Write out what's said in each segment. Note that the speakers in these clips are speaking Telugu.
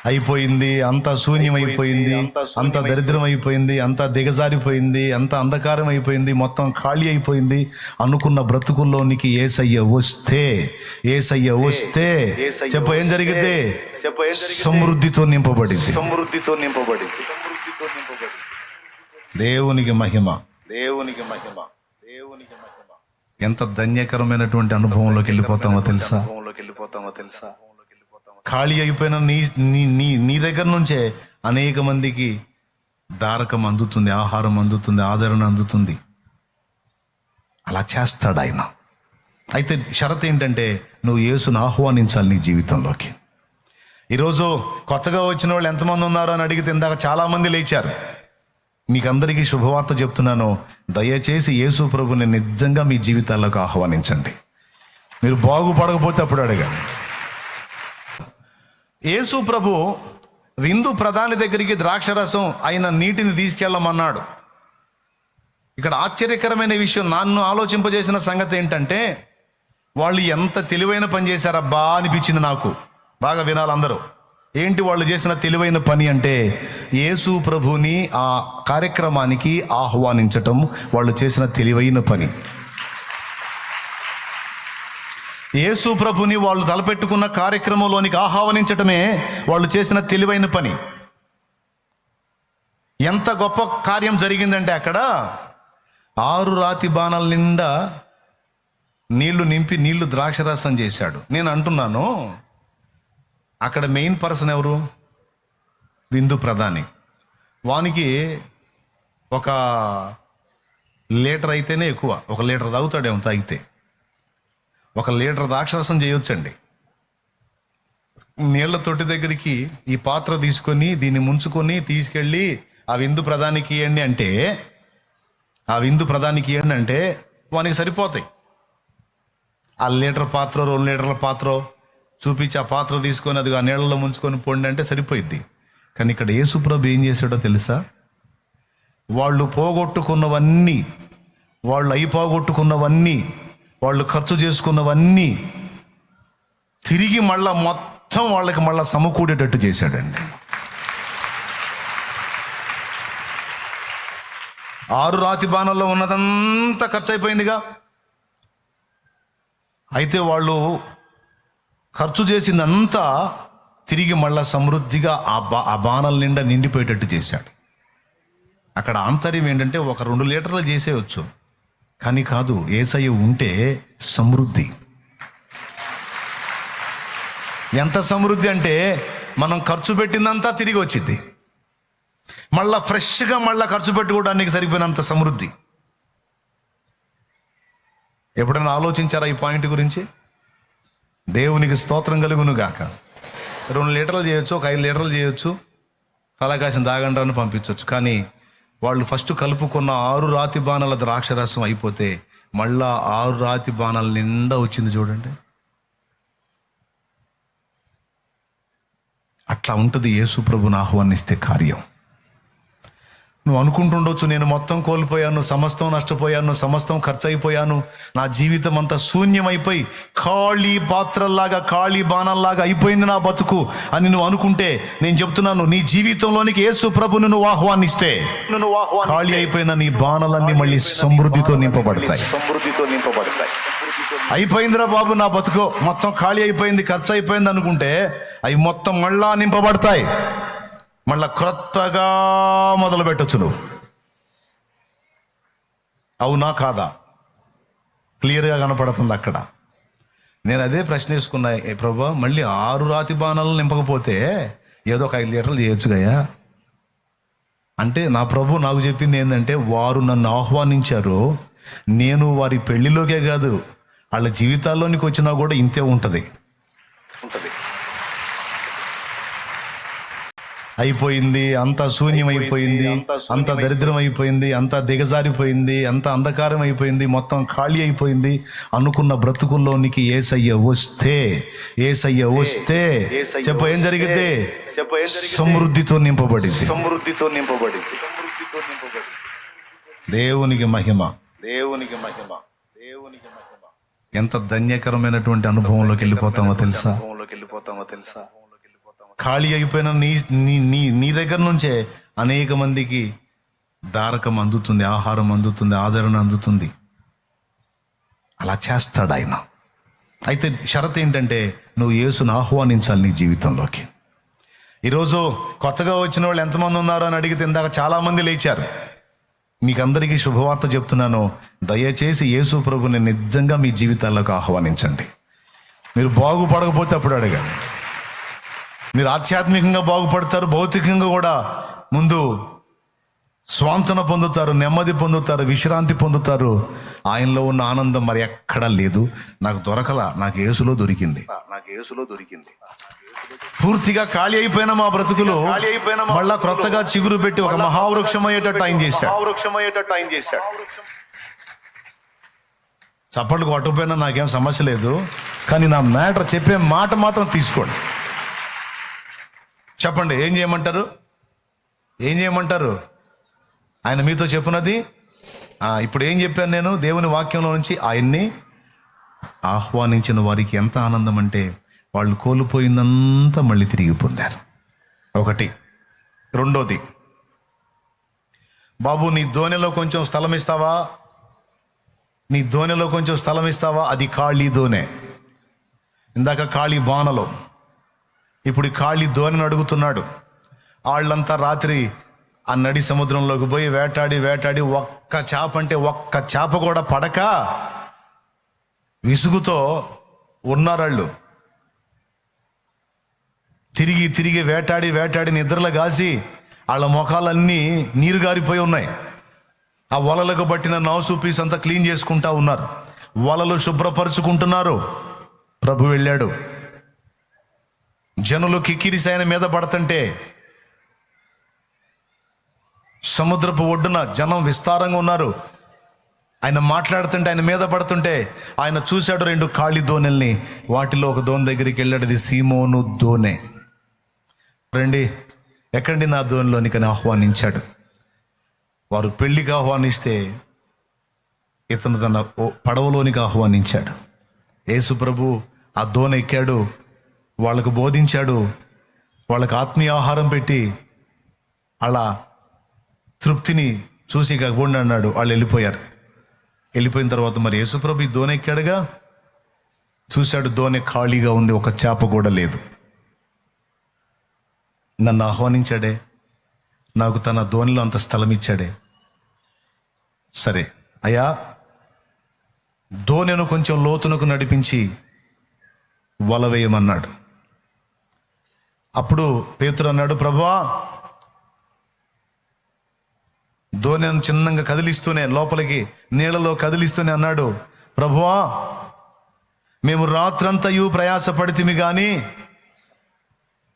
అయిపోయింది, అంతా శూన్యం అయిపోయింది, అంత దరిద్రం అయిపోయింది, అంతా దిగజారిపోయింది, అంత అంధకారం అయిపోయింది, మొత్తం ఖాళీ అయిపోయింది అనుకున్న బ్రతుకుల్లోనికి యేసయ్య వస్తే, యేసయ్య వస్తే చెప్ప ఏం జరిగితే సమృద్ధితో నింపబడింది. దేవునికి మహిమ. ఎంత ధన్యకరమైనటువంటి అనుభవంలోకి వెళ్ళిపోతామో తెలుసా? ఖాళీ అయిపోయిన నీ దగ్గర నుంచే అనేక మందికి దారకం అందుతుంది, ఆహారం అందుతుంది, ఆదరణ అందుతుంది. అలా చేస్తాడు ఆయన. అయితే షరత్ ఏంటంటే నువ్వు యేసును ఆహ్వానించాలి నీ జీవితంలోకి. ఈరోజు కొత్తగా వచ్చిన వాళ్ళు ఎంతమంది ఉన్నారు అని అడిగితే ఇందాక చాలామంది లేచారు. మీకు అందరికీ శుభవార్త చెప్తున్నాను, దయచేసి యేసు ప్రభుని నిజంగా మీ జీవితాల్లోకి ఆహ్వానించండి. మీరు బాగుపడకపోతే అప్పుడు అడగండి. యేసు ప్రభు విందు ప్రధాని దగ్గరికి ద్రాక్షరసం అయిన నీటిని తీసుకెళ్ళమన్నాడు. ఇక్కడ ఆశ్చర్యకరమైన విషయం నన్ను ఆలోచింపజేసిన సంగతి ఏంటంటే, వాళ్ళు ఎంత తెలివైన పని చేశారబ్బా అనిపించింది నాకు. బాగా వినాలి అందరూ. ఏంటి వాళ్ళు చేసిన తెలివైన పని అంటే, యేసు ప్రభుని ఆ కార్యక్రమానికి ఆహ్వానించటం వాళ్ళు చేసిన తెలివైన పని. యేసు ప్రభుని వాళ్ళు తలపెట్టుకున్న కార్యక్రమంలోనికి ఆహ్వానించటమే వాళ్ళు చేసిన తెలివైన పని. ఎంత గొప్ప కార్యం జరిగిందంటే, అక్కడ 6 రాతి బాణాల నిండా నీళ్లు నింపి నీళ్లు ద్రాక్షరసం చేశాడు. నేను అంటున్నాను, అక్కడ మెయిన్ పర్సన్ ఎవరు? విందు ప్రధాని. వానికి 1 లీటర్ అయితేనే ఎక్కువ. 1 లీటర్ తాగుతాడేమో తాగితే. 1 లీటర్ ద్రాక్షరసం చేయొచ్చండి. నీళ్ల తొట్టి దగ్గరికి ఈ పాత్ర తీసుకొని దీన్ని ముంచుకొని తీసుకెళ్ళి ఆ విందు ప్రధానికి ఇవ్వండి అంటే వానికి సరిపోతాయి. ఆ లీటర్ పాత్ర 2 లీటర్ల పాత్ర చూపించి ఆ పాత్ర తీసుకొని అది ఆ నీళ్ళలో ముంచుకొని పొండి అంటే సరిపోయిద్ది. కానీ ఇక్కడ యేసుప్రభు ఏం చేశాడో తెలుసా? వాళ్ళు పోగొట్టుకున్నవన్నీ, వాళ్ళు అయిపోగొట్టుకున్నవన్నీ, వాళ్ళు ఖర్చు చేసుకున్నవన్నీ తిరిగి మొత్తం వాళ్ళకి సమకూడేటట్టు చేశాడండి. 6 రాతి బాణల్లో ఉన్నదంతా ఖర్చు అయిపోయిందిగా. అయితే వాళ్ళు ఖర్చు చేసిందంతా తిరిగి సమృద్ధిగా ఆ బాణల నిండా నిండిపోయేటట్టు చేశాడు. అక్కడ ఆంతర్యం ఏంటంటే 1-2 లీటర్లు చేసేయచ్చు, కానీ కాదు, యేసయ్య ఉంటే సమృద్ధి. ఎంత సమృద్ధి అంటే, మనం ఖర్చు పెట్టిందంతా తిరిగి వచ్చింది. ఫ్రెష్గా ఖర్చు పెట్టుకోవడానికి సరిపోయినంత సమృద్ధి. ఎప్పుడైనా ఆలోచించారా ఈ పాయింట్ గురించి? దేవునికి స్తోత్రం కలుగును గాక. 2 లీటర్లు చేయొచ్చు, 5 లీటర్లు చేయొచ్చు, తలకాసిన దాగండ్రాన్ని పంపించవచ్చు. కానీ వాళ్ళు ఫస్ట్ కలుపుకున్న 6 రాతి బాణాల ద్రాక్షరసం అయిపోతే 6 రాతి బాణాల నిండా వచ్చింది చూడండి. అట్లా ఉంటుంది యేసు ప్రభుని ఆహ్వానిస్తే కార్యం. నువ్వు అనుకుంటుండొచ్చు, నేను మొత్తం కోల్పోయాను, సమస్తం నష్టపోయాను, సమస్తం ఖర్చు అయిపోయాను, నా జీవితం అంతా శూన్యమైపోయి ఖాళీ పాత్రల్లాగా, ఖాళీ బాణాల్లాగా అయిపోయింది నా బతుకు అని నువ్వు అనుకుంటే, నేను చెప్తున్నాను, నీ జీవితంలోనికి యేసు ప్రభుని నువ్వు ఆహ్వానిస్తే ఖాళీ అయిపోయిన నీ బాణాలన్నీ మళ్ళీ సమృద్ధితో నింపబడతాయి. అయిపోయిందిరా బాబు నా బతుకు, మొత్తం ఖాళీ అయిపోయింది, ఖర్చు అయిపోయింది అనుకుంటే అవి మొత్తం నింపబడతాయి. క్రొత్తగా మొదలు పెట్టచ్చు నువ్వు. అవునా కాదా? క్లియర్గా కనపడుతుంది అక్కడ. నేను అదే ప్రశ్న వేసుకున్నా, ప్రభా మళ్ళీ 6 రాతి బాణాలు నింపకపోతే ఏదో ఒక 5 లీటర్లు చేయొచ్చు గయ్యా అంటే, నా ప్రభు నాకు చెప్పింది ఏంటంటే, వారు నన్ను ఆహ్వానించారు, నేను వారి పెళ్లిలోకే కాదు వాళ్ళ జీవితాల్లోనికి వచ్చినా కూడా ఇంతే ఉంటుంది. అయిపోయింది, అంతా శూన్యం అయిపోయింది, అంత దరిద్రం అయిపోయింది, అంత దిగజారిపోయింది, అంత అంధకారం అయిపోయింది, మొత్తం ఖాళీ అయిపోయింది అనుకున్న బ్రతుకుల్లోనికి యేసయ్య వస్తే చెప్ప ఏం జరిగితే సమృద్ధితో నింపబడింది. దేవునికి మహిమ. ఎంత ధన్యకరమైనటువంటి అనుభవంలోకి వెళ్ళిపోతామో తెలుసా? ఖాళీ అయిపోయిన నీ నీ నీ నీ దగ్గర నుంచే అనేక మందికి దారకం అందుతుంది, ఆహారం అందుతుంది, ఆదరణ అందుతుంది. అలా చేస్తాడు ఆయన. అయితే షరతు ఏంటంటే నువ్వు యేసును ఆహ్వానించాలి నీ జీవితంలోకి. ఈరోజు కొత్తగా వచ్చిన వాళ్ళు ఎంతమంది ఉన్నారు అని అడిగితే ఇందాక చాలామంది లేచారు. మీకు అందరికీ శుభవార్త చెప్తున్నాను, దయచేసి యేసు ప్రభుని నిజంగా మీ జీవితాల్లోకి ఆహ్వానించండి. మీరు బాగుపడకపోతే అప్పుడు అడగండి. మీరు ఆధ్యాత్మికంగా బాగుపడతారు, భౌతికంగా కూడా ముందు స్వాంతన పొందుతారు, నెమ్మది పొందుతారు, విశ్రాంతి పొందుతారు. ఆయనలో ఉన్న ఆనందం మరి ఎక్కడా లేదు. నాకు దొరకలా, నాకు యేసులో దొరికింది. పూర్తిగా ఖాళీ అయిపోయిన మా బ్రతుకులు మళ్ళా క్రొత్తగా చిగురు పెట్టి ఒక మహావృక్షం అయ్యేటట్టు ఆయన చేశాడు. చప్పట్లు కొట్టకపోయినా నాకేం సమస్య లేదు, కానీ నా మ్యాటర్ చెప్పే మాట మాత్రం తీసుకోండి. చెప్పండి, ఏం చేయమంటారు? ఆయన మీతో చెప్పున్నది ఇప్పుడు ఏం చెప్పాను నేను దేవుని వాక్యంలో నుంచి. ఆయన్ని ఆహ్వానించిన వారికి ఎంత ఆనందం అంటే వాళ్ళు కోల్పోయిందంతా మళ్ళీ తిరిగి పొందారు. ఒకటి. రెండోది, బాబు నీ దోణిలో కొంచెం స్థలం ఇస్తావా? అది ఖాళీ దోణె. ఇందాక ఖాళీ బాణలో, ఇప్పుడు ఖాళీ దోణిని అడుగుతున్నాడు. వాళ్ళంతా రాత్రి ఆ నడి సముద్రంలోకి పోయి వేటాడి ఒక్క చేప కూడా పడక విసుగుతో ఉన్నారాళ్ళు. తిరిగి వేటాడి నిద్రలు కాసి వాళ్ళ ముఖాలన్నీ నీరు గారిపోయి ఉన్నాయి. ఆ వలలకు పట్టిన నాసు పీస్ అంతా క్లీన్ చేసుకుంటా ఉన్నారు, వలలు శుభ్రపరుచుకుంటున్నారు. ప్రభు వెళ్ళాడు. జనులు కిక్కిరిసి ఆయన మీద పడుతుంటే, సముద్రపు ఒడ్డున జనం విస్తారంగా ఉన్నారు. ఆయన మాట్లాడుతుంటే, ఆయన మీద పడుతుంటే ఆయన చూశాడు 2 ఖాళీ దోణెల్ని. వాటిలో ఒక దోణి దగ్గరికి వెళ్ళాడు. అది సీమోను దోణె. రండి, ఎక్కండి నా దోణిలోనికని ఆహ్వానించాడు. వారు పెళ్లికి ఆహ్వానిస్తే ఇతను తన పడవలోనికి ఆహ్వానించాడు. యేసు ప్రభు ఆ దోణి ఎక్కాడు, వాళ్ళకు బోధించాడు, వాళ్ళకు ఆత్మీయ ఆహారం పెట్టి అలా తృప్తిని చూసి కాకుండా అన్నాడు. వాళ్ళు వెళ్ళిపోయిన తర్వాత మరి యేసుప్రభు ఈ దోణి ఎక్కాడుగా, చూశాడు దోణి ఖాళీగా ఉంది, ఒక చేప కూడా లేదు. నన్ను ఆహ్వానించాడే, నాకు తన దోణిలో అంత స్థలం ఇచ్చాడే. సరే అయ్యా, దోణెను కొంచెం లోతునకు నడిపించి వల వేయమన్నాడు. అప్పుడు పేతురు అన్నాడు, ప్రభువా, దోణెను చిన్నగా కదిలిస్తూనే లోపలికి నీళ్ళలో కదిలిస్తూనే అన్నాడు, ప్రభువా, మేము రాత్రంతయు ప్రయాసపడితిమి కానీ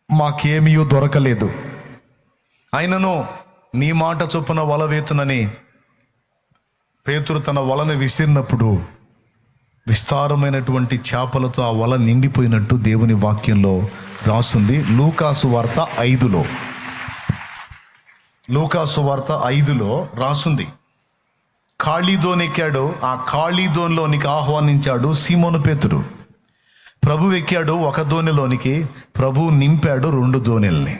మాకేమీ దొరకలేదు. అయినను నీ మాట చొప్పున వల వేతునని పేతురు తన వలను విసిరినప్పుడు విస్తారమైనటువంటి చేపలతో ఆ వల నిండిపోయినట్టు దేవుని వాక్యంలో రాస్తుంది. లూకాసు వార్త 5లో రాసుంది. ఖాళీ దోణి ఎక్కాడు. ఆ ఖాళీ దోణిలోనికి ఆహ్వానించాడు సీమోను పేతురు. ప్రభు ఎక్కాడు ఒక దోణిలోనికి, ప్రభు నింపాడు 2 దోణెల్ని.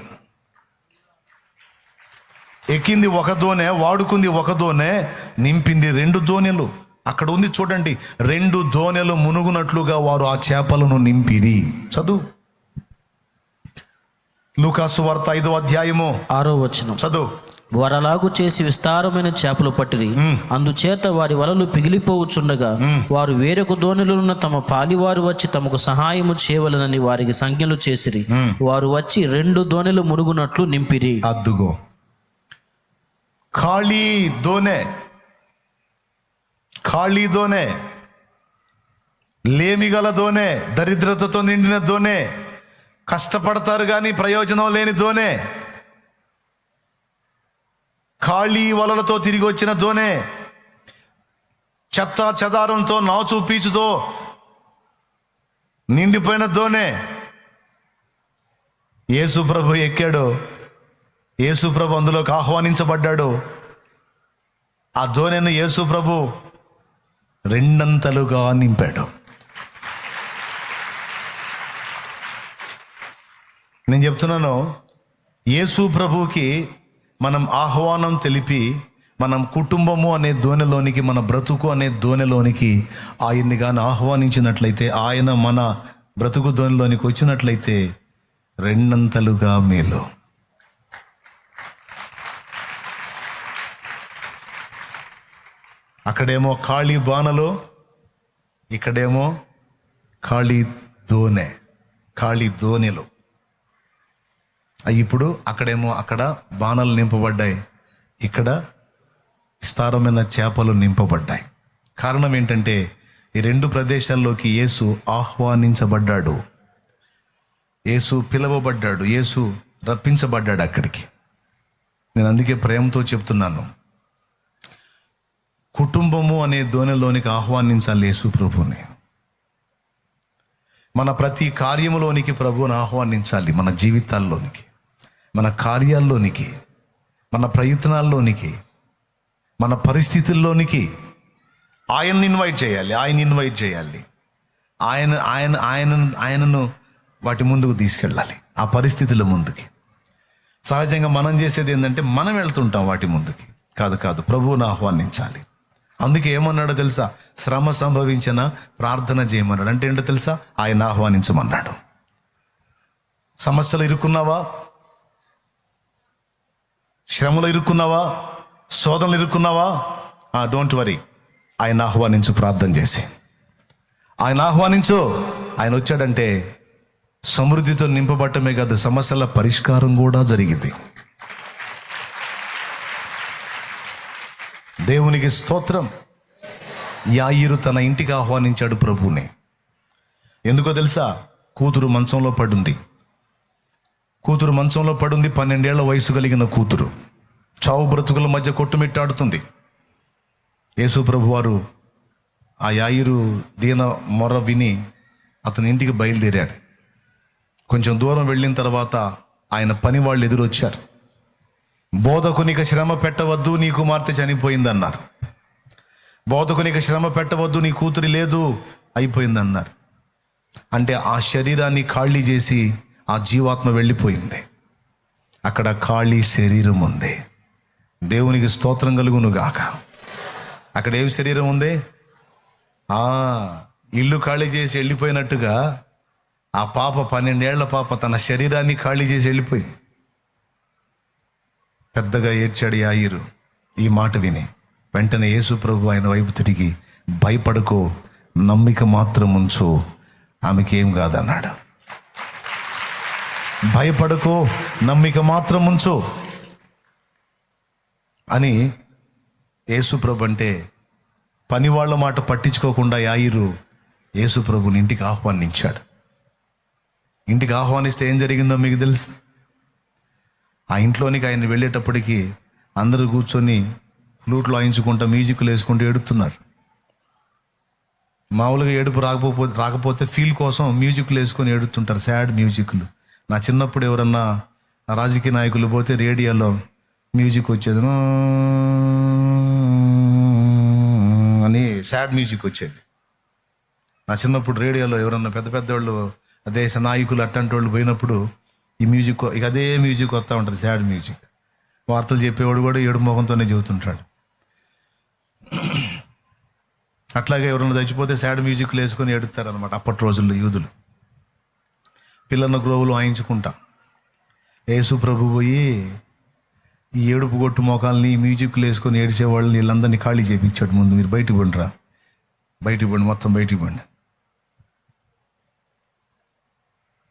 ఎక్కింది ఒక దోణె, వాడుకుంది ఒక దోణె, నింపింది 2 దోణెలు. అక్కడ ఉంది చూడండి, 2 దోణెలు మునుగునట్లుగా వారు ఆ చేపలను నింపిరి. చదువు లూకాసు వార్త 5వ అధ్యాయము 6వ వచనం. చదువు. వారలాగు చేసి విస్తారమైన చేపలు పట్టిరి, అందుచేత వారి వలలు పిగిలిపోవచ్చుండగా వారు వేరొక దోణిలోనున్న తమ పాలివారు వచ్చి తమకు సహాయము చేయవలనని వారికి సంజ్ఞలు చేసిరి. వారు వచ్చి 2 దోణెలు మునుగునట్లు నింపిరి. అద్దుగో, ఖాళీ దోణె, లేమిగల దోణె, దరిద్రతతో నిండిన దోణె, కష్టపడతారు కానీ ప్రయోజనం లేని దోణె, ఖాళీ వలలతో తిరిగి వచ్చిన దోణె, చెత్త చెదారంతో నాచు పీచుతో నిండిపోయిన దోణె. యేసు ప్రభు ఎక్కాడు, యేసు ప్రభు అందులోకి ఆహ్వానించబడ్డాడు. ఆ దోణెను యేసు ప్రభు 2 నింపాడు. నేను చెప్తున్నాను, యేసు ప్రభువుకి మనం ఆహ్వానం తెలిపి మనం కుటుంబము అనే దోణిలోనికి, మన బ్రతుకు అనే దోణిలోనికి ఆయన్ని కానీ ఆహ్వానించినట్లయితే, ఆయన మన బ్రతుకు దోణిలోనికి వచ్చినట్లయితే రెండంతలుగా మేలు. అక్కడేమో ఖాళీ బాణలో, ఇక్కడేమో ఖాళీ దోణెలు. ఇప్పుడు అక్కడ బాణలు నింపబడ్డాయి, ఇక్కడ విస్తారమైన చేపలు నింపబడ్డాయి. కారణం ఏంటంటే ఈ రెండు ప్రదేశాల్లోకి యేసు ఆహ్వానించబడ్డాడు, యేసు పిలువబడ్డాడు, యేసు రప్పించబడ్డాడు అక్కడికి. నేను అందుకే ప్రేమతో చెప్తున్నాను, కుటుంబము అనే దోణిలోనికి ఆహ్వానించాలి యేసు ప్రభుని. మన ప్రతి కార్యములోనికి ప్రభువుని ఆహ్వానించాలి, మన జీవితాల్లోనికి, మన కార్యాల్లోనికి, మన ప్రయత్నాల్లోనికి, మన పరిస్థితుల్లోనికి ఆయన్ని ఇన్వైట్ చేయాలి. ఆయనను వాటి ముందుకు తీసుకెళ్ళాలి, ఆ పరిస్థితుల ముందుకి. సహజంగా మనం చేసేది ఏంటంటే మనం వెళ్తుంటాం వాటి ముందుకి. కాదు, ప్రభువుని ఆహ్వానించాలి. అందుకే ఏమన్నాడో తెలుసా? శ్రమ సంభవించిన ప్రార్థన చేయమన్నాడు. అంటే ఏంటో తెలుసా? ఆయన ఆహ్వానించమన్నాడు. సమస్యలు ఇరుక్కున్నావా? శ్రమలు ఇరుక్కున్నావా? శోధనలు ఇరుక్కున్నావా? డోంట్ వరీ, ఆయన ఆహ్వానించు. ప్రార్థన చేసి ఆయన ఆహ్వానించు. ఆయన వచ్చాడంటే సమృద్ధితో నింపబట్టమే కాదు, సమస్యల పరిష్కారం కూడా జరిగింది. దేవునికి స్తోత్రం. యాయీరు తన ఇంటికి ఆహ్వానించాడు ప్రభువుని. ఎందుకో తెలుసా? కూతురు మంచంలో పడుంది. 12 ఏళ్ల వయసు కలిగిన కూతురు చావు బ్రతుకుల మధ్య కొట్టుమిట్టాడుతుంది. యేసు ప్రభు వారు ఆ యాయీరు దీన మొర విని అతని ఇంటికి బయలుదేరాడు. కొంచెం దూరం వెళ్ళిన తర్వాత ఆయన పని వాళ్ళు ఎదురొచ్చారు. బోధకునికి శ్రమ పెట్టవద్దు, నీ కుమార్తె చనిపోయిందన్నారు. బోధకునికి శ్రమ పెట్టవద్దు, నీ కూతురి లేదు, అయిపోయిందన్నారు. అంటే ఆ శరీరాన్ని ఖాళీ చేసి ఆ జీవాత్మ వెళ్ళిపోయింది. అక్కడ ఖాళీ శరీరం ఉంది. దేవునికి స్తోత్రం కలుగును గాక. అక్కడ ఏం శరీరం ఉంది? ఇల్లు ఖాళీ చేసి వెళ్ళిపోయినట్టుగా ఆ పాప, 12 ఏళ్ల పాప తన శరీరాన్ని ఖాళీ చేసి వెళ్ళిపోయింది. పెద్దగా ఏడ్చాడు యాయీరు ఈ మాట విని. వెంటనే యేసు ప్రభు ఆయన వైపు తిరిగి, భయపడకో, నమ్మిక మాత్రం ఉంచు, ఆమెకేం కాదన్నాడు. భయపడకో, నమ్మిక మాత్రం ఉంచు అని యేసు ప్రభు అంటే, పని వాళ్ళ మాట పట్టించుకోకుండా యాయీరు యేసు ప్రభుని ఇంటికి ఆహ్వానించాడు. ఇంటికి ఆహ్వానిస్తే ఏం జరిగిందో మీకు తెలుసు? ఆ ఇంట్లోనికి ఆయన వెళ్ళేటప్పటికి అందరూ కూర్చొని ఫ్లూట్లు వాయించుకుంటా, మ్యూజిక్లు వేసుకుంటూ ఏడుతున్నారు. మామూలుగా ఏడుపు రాకపోతే ఫీల్ కోసం మ్యూజిక్లు వేసుకొని ఏడుతుంటారు, సాడ్ మ్యూజిక్లు. నా చిన్నప్పుడు ఎవరన్నా రాజకీయ నాయకులు పోతే రేడియోలో మ్యూజిక్ వచ్చేది, అని సాడ్ మ్యూజిక్ వచ్చేది. నా చిన్నప్పుడు రేడియోలో ఎవరన్నా పెద్ద పెద్దవాళ్ళు, దేశ నాయకులు అట్టంటి వాళ్ళు పోయినప్పుడు ఈ మ్యూజిక్, ఇక అదే మ్యూజిక్ వస్తూ ఉంటుంది, సాడ్ మ్యూజిక్. వార్తలు చెప్పేవాడు కూడా ఏడు మొహంతోనే చెబుతుంటాడు. అట్లాగే ఎవరైనా చచ్చిపోతే సాడ్ మ్యూజిక్లు వేసుకొని ఏడుతారనమాట అప్పటి రోజుల్లో యూదులు. పిల్లల గ్రోవులు వాయించుకుంటా యేసు ప్రభు పోయి ఈ ఏడుపు కొట్టు మోకాలని మ్యూజిక్లు వేసుకొని ఏడిచేవాళ్ళని వీళ్ళందరినీ ఖాళీ చేయించాడు. ముందు మీరు బయటికి పండిరా, మొత్తం బయటికి పండి.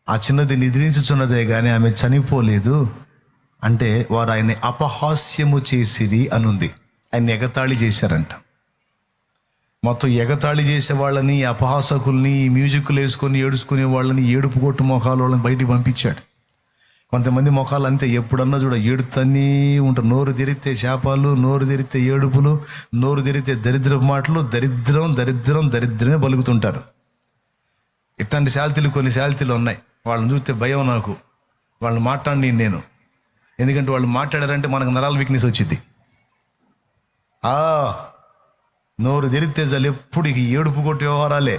ఆ చిన్నది నిద్రించుచున్నదే కానీ ఆమె చనిపోలేదు అంటే వారు ఆయన్ని అపహాస్యము చేసిరి అనుంది. ఆయన ఎగతాళి చేశారంట. మొత్తం ఎగతాళి చేసే వాళ్ళని, అపహాసకుల్ని, మ్యూజిక్లు వేసుకొని ఏడుచుకునే వాళ్ళని, ఏడుపు కొట్టు మొఖాల వాళ్ళని బయటికి పంపించాడు. కొంతమంది మొఖాలు అంతే, ఎప్పుడన్నా చూడ ఏడుతూనే ఉంటారు. నోరు తెరిస్తే శాపాలు, నోరు తెరిస్తే ఏడుపులు, నోరు తెరిస్తే దరిద్ర మాటలు, దరిద్రమే పలుకుతుంటారు. ఇట్లాంటి శాల్తీలు కొన్ని శాల్తీలు ఉన్నాయి. వాళ్ళని చూస్తే భయం నాకు. వాళ్ళని మాట్లాడి నేను, ఎందుకంటే వాళ్ళు మాట్లాడారంటే మనకు నరాల వీక్నెస్ వచ్చింది. నోరు తెరిస్తే చాలు ఎప్పుడు ఇక ఏడుపు కొట్టి వ్యవహారాలే.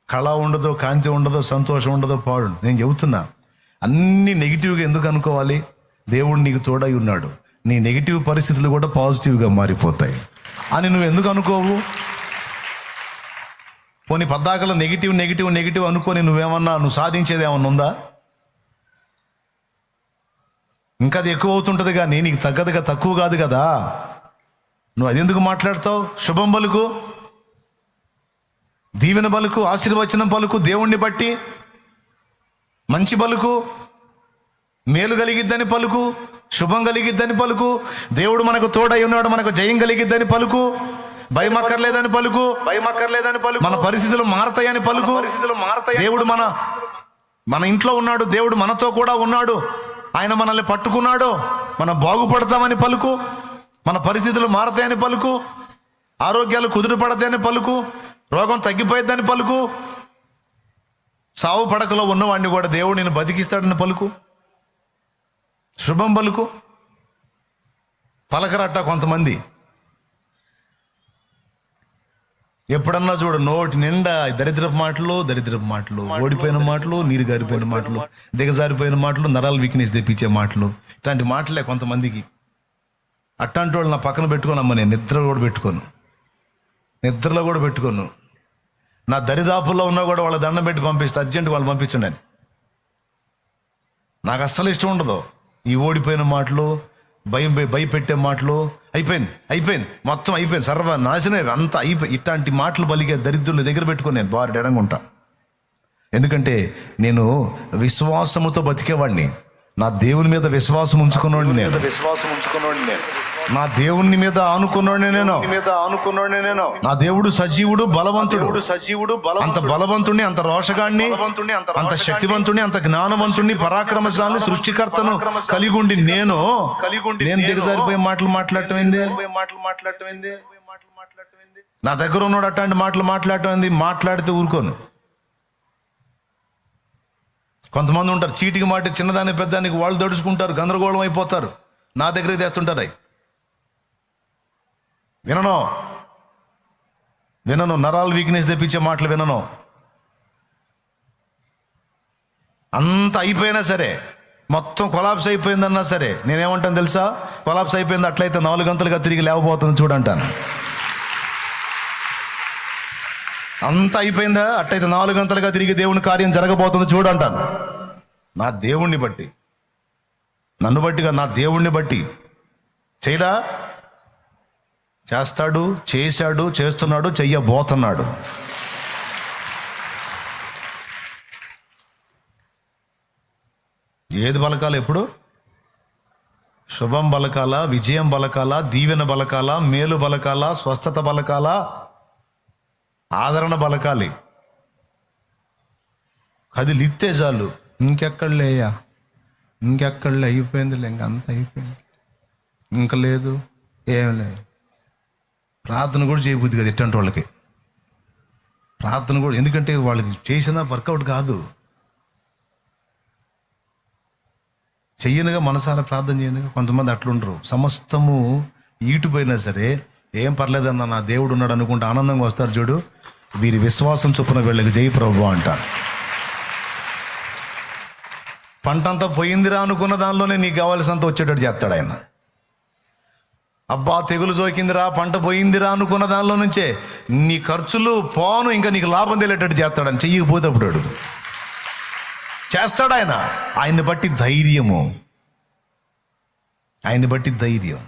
కళ ఉండదో, కాంతి ఉండదో, సంతోషం ఉండదో, పాడు. నేను చెబుతున్నా, అన్నీ నెగిటివ్గా ఎందుకు అనుకోవాలి? దేవుడు నీకు తోడై ఉన్నాడు. నీ నెగిటివ్ పరిస్థితులు కూడా పాజిటివ్గా మారిపోతాయి అని నువ్వు ఎందుకు అనుకోవు? పోనీ పద్దాకల నెగిటివ్ నెగిటివ్ నెగిటివ్ అనుకొని నువ్వు సాధించేది ఏమన్నా ఉందా? ఇంకా అది ఎక్కువ అవుతుంటుంది కానీ నీకు తగ్గదుగా, తక్కువ కాదు కదా. నువ్వు అది ఎందుకు మాట్లాడతావు? శుభం పలుకు, దీవెన పలుకు, ఆశీర్వచనం పలుకు, దేవుణ్ణి బట్టి మంచి పలుకు, మేలు కలిగిద్దని పలుకు, శుభం కలిగిద్దని పలుకు, దేవుడు మనకు తోడై ఉన్నాడు, మనకు జయం కలిగిద్దని పలుకు, భయమక్కర్లేదని పలుకు, మన పరిస్థితులు మారతాయని పలుకు. దేవుడు మన ఇంట్లో ఉన్నాడు, దేవుడు మనతో కూడా ఉన్నాడు, ఆయన మనల్ని పట్టుకున్నాడు, మనం బాగుపడతామని పలుకు, మన పరిస్థితులు మారతాయని పలుకు, ఆరోగ్యాలు కుదురుపడతాయని పలుకు, రోగం తగ్గిపోయిద్దని పలుకు, సావు పడకలో ఉన్నవాడిని కూడా దేవుడు నేను బతికిస్తాడని పలుకు, శుభం పలుకు. పలకరట్ట కొంతమంది. ఎప్పుడన్నా చూడు నోటి నిండా దరిద్రపు మాటలు, ఓడిపోయిన మాటలు, నీరు గారిపోయిన మాటలు, దిగజారిపోయిన మాటలు, నరాలు వీక్నెస్ తెప్పించే మాటలు, ఇట్లాంటి మాటలే కొంతమందికి. అట్లాంటి వాళ్ళు నా పక్కన పెట్టుకోను అమ్మ, నేను నిద్రలో కూడా పెట్టుకోను. నా దరిదాపుల్లో ఉన్నా కూడా వాళ్ళ దండం పెట్టి పంపిస్తే, అర్జెంట్ వాళ్ళు పంపించండి అని. నాకు అస్సలు ఇష్టం ఉండదు ఈ ఓడిపోయిన మాటలు, భయపెట్టే మాటలు. అయిపోయింది మొత్తం అయిపోయింది, సర్వనాశనం అంతా అయిపోయి. ఇట్లాంటి మాటలు పలికే దరిద్రుల దగ్గర పెట్టుకొని నేను బాగా ఎడంగా ఉంటా. ఎందుకంటే నేను విశ్వాసముతో బతికేవాడిని. నా దేవుని మీద విశ్వాసం ఉంచుకున్నోడిని నేను. నా దేవుని మీద ఆనుకున్నోడిని నేను. నా దేవుడు సజీవుడు, బలవంతుడు. అంత బలవంతుణ్ణి, అంత రోషగాణ్ణి, అంత శక్తివంతుణ్ణి, అంత జ్ఞానవంతుణ్ణి, పరాక్రమశాలిని, సృష్టికర్తను కలిగుండి నేను దిగజారిపోయే మాటలు మాట్లాడటం ఏంది? నా దగ్గర ఉన్నాడు అట్లాంటి మాటలు మాట్లాడటం ఏంది? మాట్లాడితే ఊరుకోను. కొంతమంది ఉంటారు చీటికి మాట, చిన్నదాన్ని పెద్దానికి వాళ్ళు దడుచుకుంటారు, గందరగోళం అయిపోతారు, నా దగ్గరికి తెస్తుంటారు. అవి వినను, నరాలు వీక్నెస్ తెప్పించే మాటలు వినను. అంత అయిపోయినా సరే, మొత్తం కొలాప్స్ అయిపోయిందన్నా సరే, నేనేమంటాను తెలుసా? కొలాప్స్ అయిపోయింది, అట్లయితే 4 గంటలుగా తిరిగి లేవబోతుంది చూడంటాను. అంత అయిపోయిందా? అట్టయితే 4 గంటలుగా తిరిగి దేవుని కార్యం జరగబోతుంది చూడంటాను. నా దేవుణ్ణి బట్టి, నన్ను బట్టిగా, నా దేవుణ్ణి బట్టి చేయడా? చేస్తాడు, చేశాడు, చేస్తున్నాడు, చెయ్యబోతున్నాడు. ఏది బలకాల? ఎప్పుడు శుభం బలకాల, విజయం బలకాల, దీవెన బలకాల, మేలు బలకాల, స్వస్థత బలకాల, ఆదరణ బలకాలి. అది లిత్తే చాలు, ఇంకెక్కడలే అయిపోయిందిలే, ఇంకంత అయిపోయింది, ఇంక లేదు, ఏం లేదు. ప్రార్థన కూడా చేయబుద్ది కదా ఇట్లాంటి వాళ్ళకి. ప్రార్థన కూడా, ఎందుకంటే వాళ్ళకి చేసిన వర్కౌట్ కాదు. చెయ్యనుగా మనసారా ప్రార్థన చేయనుగా. కొంతమంది అట్లుండరు, సమస్తము ఈటుపోయినా సరే ఏం పర్లేదన్న నా దేవుడు ఉన్నాడు అనుకుంటే ఆనందంగా వస్తారు చూడు. వీరి విశ్వాసం చొప్పున వీళ్ళకి జై ప్రభువా అంటారు. పంట అంతా పోయిందిరా అనుకున్న దానిలోనే నీకు కావాల్సినంత వచ్చేటట్టు చేస్తాడు ఆయన. అబ్బా తెగులు జోకిందిరా, పంట పోయిందిరా అనుకున్న దానిలో నుంచే నీ ఖర్చులు పోను, ఇంకా నీకు లాభం తెలియటట్టు చేస్తాడని. చెయ్యకపోతే అప్పుడు అడుగు చేస్తాడు ఆయన. ఆయన్ని బట్టి ధైర్యం,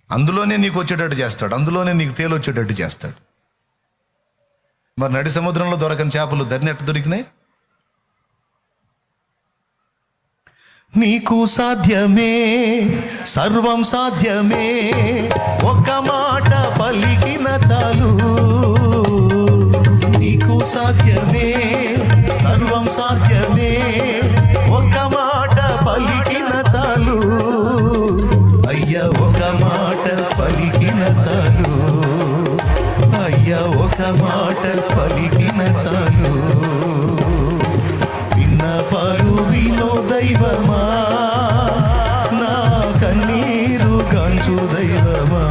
అందులోనే నీకు వచ్చేటట్టు చేస్తాడు, అందులోనే నీకు తేలొచ్చేటట్టు చేస్తాడు. మరి నడి సముద్రంలో దొరకని చేపలు ధరినట్టు దొరికినాయి. నీకు సాధ్యమే, సర్వం సాధ్యమే, ఒక మాట పలికిన చాలు. నీకు సాధ్యమే, సర్వం సాధ్యమే, ఒక మాట పలికిన చాలు. అయ్యా ఒక మాట పలికిన చాలు, అయ్యా ఒక మాట పలికిన చాలు. విన్నపాలు వినో దైవమా, నా కన్నీరు గాంచు దైవమా,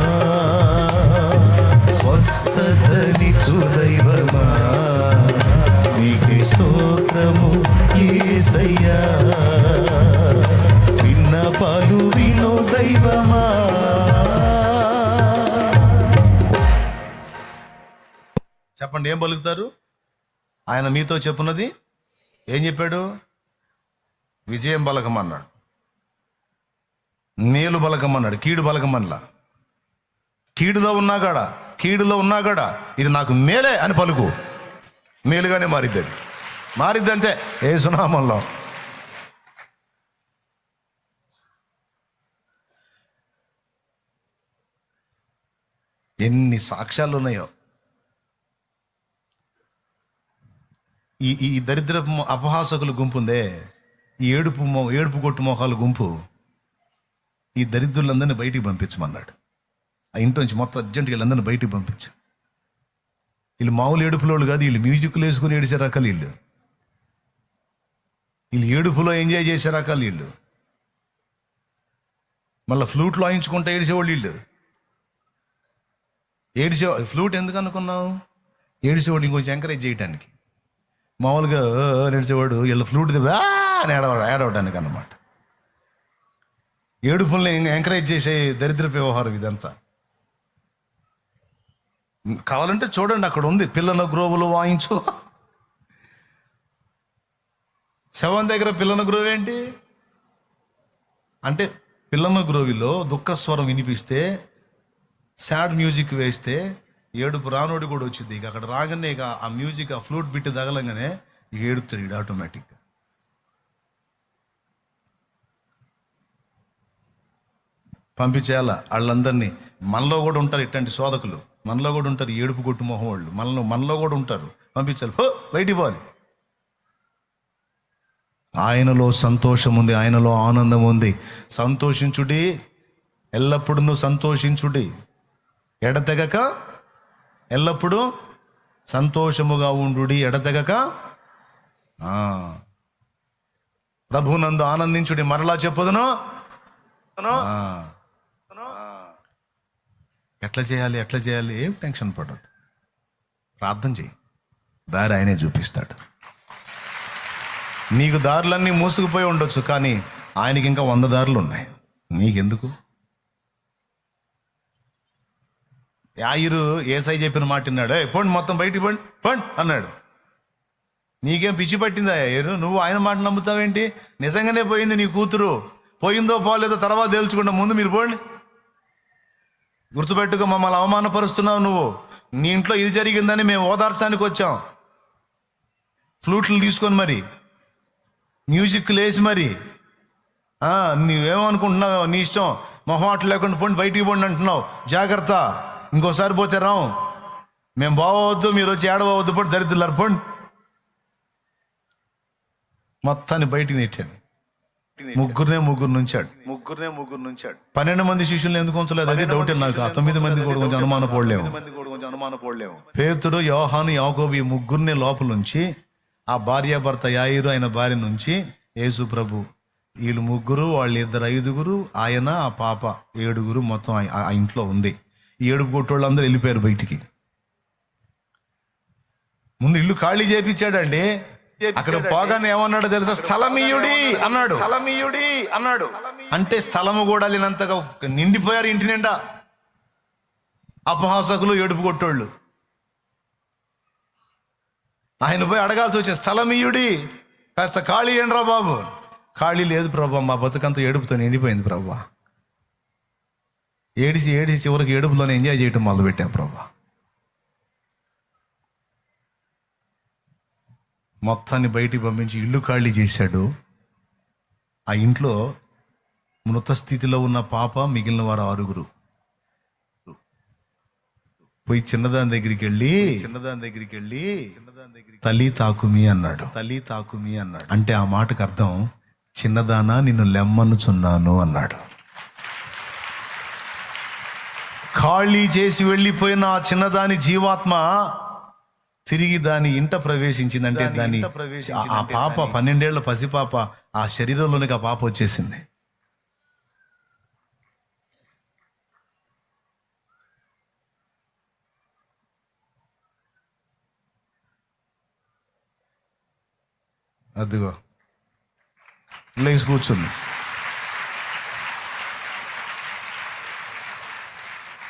స్వస్థతనిచ్చు దైవమా, నీకే స్తోత్రము యేసయ్యా. చెప్పండి, ఏం పలుకుతారు? ఆయన మీతో చెప్పున్నది ఏం చెప్పాడు? విజయం బలకమన్నాడు, మేలు బలకమన్నాడు, కీడు బలకమనలా. కీడులో ఉన్నాగాడ ఇది నాకు మేలే అని పలుకు, మేలుగానే మారిద్ది. అది మారిద్ది అంతే, ఏ సునామంలో. ఎన్ని సాక్ష్యాలు ఉన్నాయో. ఈ దరిద్రపు అపహాసకుల గుంపు ఉందే, ఈ ఏడుపు కొట్టు మొహాల గుంపు, ఈ దరిద్రులందరినీ బయటికి పంపించమన్నాడు. ఆ ఇంట్లోంచి మొత్తం అర్జెంట్గా వీళ్ళందరినీ బయటికి పంపించు. వీళ్ళు మామూలు ఏడుపులోళ్ళు కాదు, వీళ్ళు మ్యూజిక్లు వేసుకుని ఏడిసే రకాలు వీళ్ళు ఏడుపులో ఎంజాయ్ చేసే రకాలు వీళ్ళు. మళ్ళీ ఫ్లూట్లో వాయించుకుంటూ ఏడిసేవాళ్ళు వీళ్ళు. ఫ్లూట్ ఎందుకు అనుకున్నావు? ఏడిసేవాడు ఇంకొంచెం ఎంకరేజ్ చేయడానికి. మామూలుగా నడిచేవాడు వీళ్ళ ఫ్లూట్ అని ఏడవడానికి అన్నమాట. ఏడుపుల్ని ఎంకరేజ్ చేసే దరిద్రపు వ్యవహారం ఇదంతా. కావాలంటే చూడండి, అక్కడ ఉంది, పిల్లల గ్రోవులు వాయించు. శవం దగ్గర పిల్లల గ్రోవ్ ఏంటి అంటే, పిల్లల గ్రోవిలో దుఃఖస్వరం వినిపిస్తే, సాడ్ మ్యూజిక్ వేస్తే ఏడుపు రానోడి కూడా వచ్చింది. ఇక అక్కడ రాగానే ఇక ఆ మ్యూజిక్, ఆ ఫ్లూట్ బిట్ తగలంగానే ఇక ఏడుతాడు ఇక ఆటోమేటిక్గా. పంపించేయాల వాళ్ళందరినీ. మనలో కూడా ఉంటారు ఇట్లాంటి శోధకులు, మనలో కూడా ఉంటారు ఏడుపు కొట్టు మొహం వాళ్ళు, మనలో కూడా ఉంటారు. పంపించాలి, బయటికి పోవాలి. ఆయనలో సంతోషం ఉంది, ఆయనలో ఆనందం ఉంది. సంతోషించుడి, ఎల్లప్పుడూ సంతోషించుడి, ఎడతెగక ఎల్లప్పుడూ సంతోషముగా ఉండుడి, ఎడతెగక ప్రభునందు ఆనందించుడి. మరలా చెప్పుదును. ఎట్లా చేయాలి? ఏం టెన్షన్ పడద్దు, ప్రార్థన చేయి, దారి ఆయనే చూపిస్తాడు. నీకు దారులన్నీ మూసుకుపోయి ఉండొచ్చు, కానీ ఆయనకి ఇంకా 100 దారులు ఉన్నాయి. నీకెందుకు? యాయిరు ఏసై చెప్పిన మాట విన్నాడు. పోండి, మొత్తం బయటికి పోండి అన్నాడు. నీకేం పిచ్చి పట్టిందా యాయిరు? నువ్వు ఆయన మాట నమ్ముతావేంటి? నిజంగానే పోయింది నీ కూతురు, పోయిందో పోలేదో తర్వాత తేల్చుకుంటా, ముందు మీరు పోండి. గుర్తుపెట్టుకో, మమ్మల్ని అవమానపరుస్తున్నావు నువ్వు. నీ ఇంట్లో ఇది జరిగిందని మేము ఓదార్చడానికి వచ్చాం. ఫ్లూట్లు తీసుకొని మరి, మ్యూజిక్ లేసి మరి, నువ్వేమనుకుంటున్నావు? నీ ఇష్టం, మొహమాటం లేకుండా పోండి, బయటికి పోండి అంటున్నావు. జాగ్రత్త, ఇంకోసారి పోతే రావు. మేము బావద్దు, మీరు వచ్చి ఏడవద్దు, పోండి దరిద్రులారు పోండి. మొత్తాన్ని బయటికి నెట్టాను. ముగ్గురు నుంచాడు. 12 మంది శిష్యులు ఎందుకు ఉంచలేదు? అదే డౌట్ నాకు. 9 మంది కూడా కొంచెం అనుమానపడలేము. పేతురు, యోహాను, యాకోబు ఈ ముగ్గురిని లోపల నుంచి, ఆ భార్యాభర్త యాయిరు ఆయన భార్య నుంచి యేసు ప్రభు, వీళ్ళు ముగ్గురు, వాళ్ళు 5 ఆయన, ఆ పాప 7 మొత్తం ఆ ఇంట్లో ఉంది. ఈ ఏడుపు కొట్టోళ్ళందరూ వెళ్ళిపోయారు బయటికి. ముందు ఇల్లు ఖాళీ చేయించాడండి. అక్కడ పోగానే ఏమన్నాడో తెలుసా? స్థలమీయుడి అన్నాడు. అంటే స్థలము కూడా లేనంతగా నిండిపోయారు ఇంటి నిండా అపహాసకులు, ఏడుపు కొట్టోళ్ళు. ఆయన పోయి అడగాల్సి వచ్చింది, స్థలమీయుడి, కాస్త ఖాళీ ఏంట్రా బాబు. ఖాళీ లేదు ప్రభా, మా బతుకంతా ఏడుపుతో నిండిపోయింది ప్రభా. ఏడిసి చివరికి ఏడుపులోనే ఎంజాయ్ చేయటం మొదలుపెట్టాం ప్రభా. మొత్తాన్ని బయటికి పంపించి ఇల్లు ఖాళీ చేశాడు. ఆ ఇంట్లో మృత స్థితిలో ఉన్న పాప, మిగిలిన వారు 6. పోయి చిన్నదాని దగ్గరికి వెళ్ళి తల్లి తాకుమి అన్నాడు. అంటే ఆ మాటకు అర్థం, చిన్నదానా నిన్ను లెమ్మనుచున్నాను అన్నాడు. ఖాళీ చేసి వెళ్ళిపోయిన ఆ చిన్నదాని జీవాత్మ తిరిగి దాని ఇంట ప్రవేశించిందంటే, ఆ పాప 12 ఏళ్ల పసిపాప ఆ శరీరంలోనికి ఆ పాప వచ్చేసింది. అదిగో లేచి కూర్చుంది.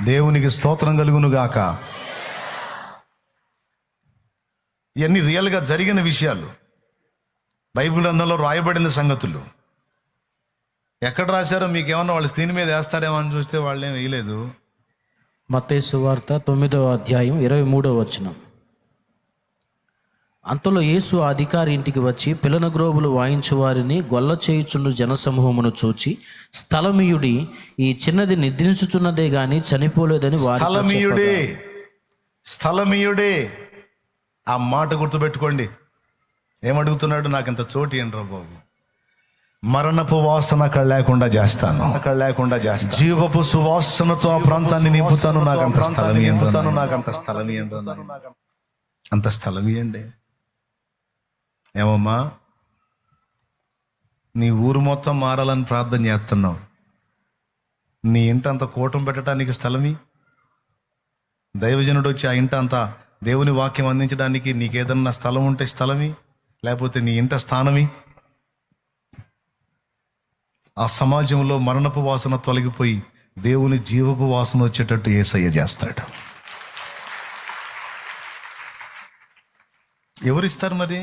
దేవునికి స్తోత్రం కలుగును గాక. ఇవన్నీ రియల్గా జరిగిన విషయాలు, బైబిల్ గ్రంథంలో రాయబడిన సంగతులు. ఎక్కడ రాశారో మీకు ఏమన్నా వాళ్ళు స్క్రీన్ మీద వేస్తారేమో అని చూస్తే వాళ్ళు ఏం వేయలేదు. మత్తయి సువార్త 9వ అధ్యాయం 23వ వచనం. అంతలో యేసు ఆ అధికారి ఇంటికి వచ్చి పిల్లన గ్రోబులు వాయించు వారిని గొల్ల చేయుచుండు జనసమూహమును చూచి, స్థలమీయుడి, ఈ చిన్నది నిద్రించుచున్నదే గాని చనిపోలేదని స్థలమీయుడే. ఆ మాట గుర్తుపెట్టుకోండి. ఏమడుగుతున్నాడు? నాకు ఇంత చోటు ఏంట్రా బాబు. మరణపు వాసన అక్కడ లేకుండా చేస్తాను, జీవపు సువాసనతో ఆ ప్రాంతాన్ని నింపుతాను. నాకు అంత స్థలం అంత స్థలం ఇవ్వండి. ఏమమ్మా, నీ ఊరు మొత్తం మారాలని ప్రార్థన చేస్తున్నావు, నీ ఇంట అంత కూటం పెట్టడానికి స్థలమి. దైవజనుడు వచ్చి ఆ ఇంట అంతా దేవుని వాక్యం అందించడానికి నీకేదన్నా స్థలం ఉంటే స్థలమి, లేకపోతే నీ ఇంట స్థానమి. ఆ సమాజంలో మరణపు వాసన తొలగిపోయి దేవుని జీవపు వాసన వచ్చేటట్టు యేసయ్య చేస్తాడు. ఎవరిస్తారు మరి?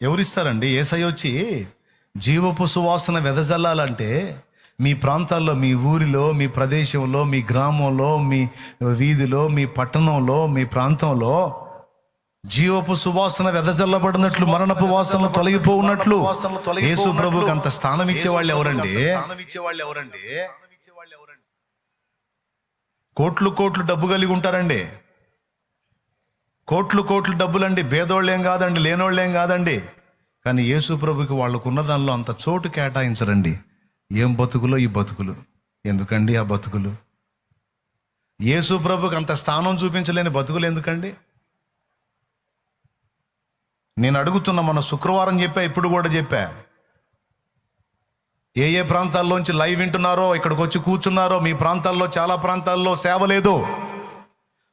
ఎవరిస్తారండి? యేసయ్య వచ్చి జీవపు సువాసన వెదజల్లాలంటే మీ ప్రాంతాల్లో, మీ ఊరిలో, మీ ప్రదేశంలో, మీ గ్రామంలో, మీ వీధిలో, మీ పట్టణంలో, మీ ప్రాంతంలో జీవపు సువాసన వెదజల్లబడినట్లు, మరణపు వాసనలు తొలగిపోఉన్నట్లు యేసు ప్రభువుకి అంత స్థానం ఇచ్చేవాళ్ళు ఎవరండి? కోట్లు కోట్లు డబ్బు కలిగి ఉంటారండి, కోట్లు కోట్లు డబ్బులండి. పేదోళ్ళేం కాదండి, లేనోళ్ళేం కాదండి. కానీ యేసు ప్రభుకి వాళ్ళకున్న దానిలో అంత చోటు కేటాయించరండి. ఏం బతుకులో ఈ బతుకులు ఎందుకండి? ఆ బతుకులు యేసు ప్రభుకి అంత స్థానం చూపించలేని బతుకులు ఎందుకండి? నేను అడుగుతున్నా, మన శుక్రవారం చెప్పా, ఇప్పుడు కూడా చెప్పా, ఏ ప్రాంతాల్లోంచి లైవ్ వింటున్నారో, ఇక్కడికి వచ్చి కూర్చున్నారో, మీ ప్రాంతాల్లో చాలా ప్రాంతాల్లో సేవ లేదు.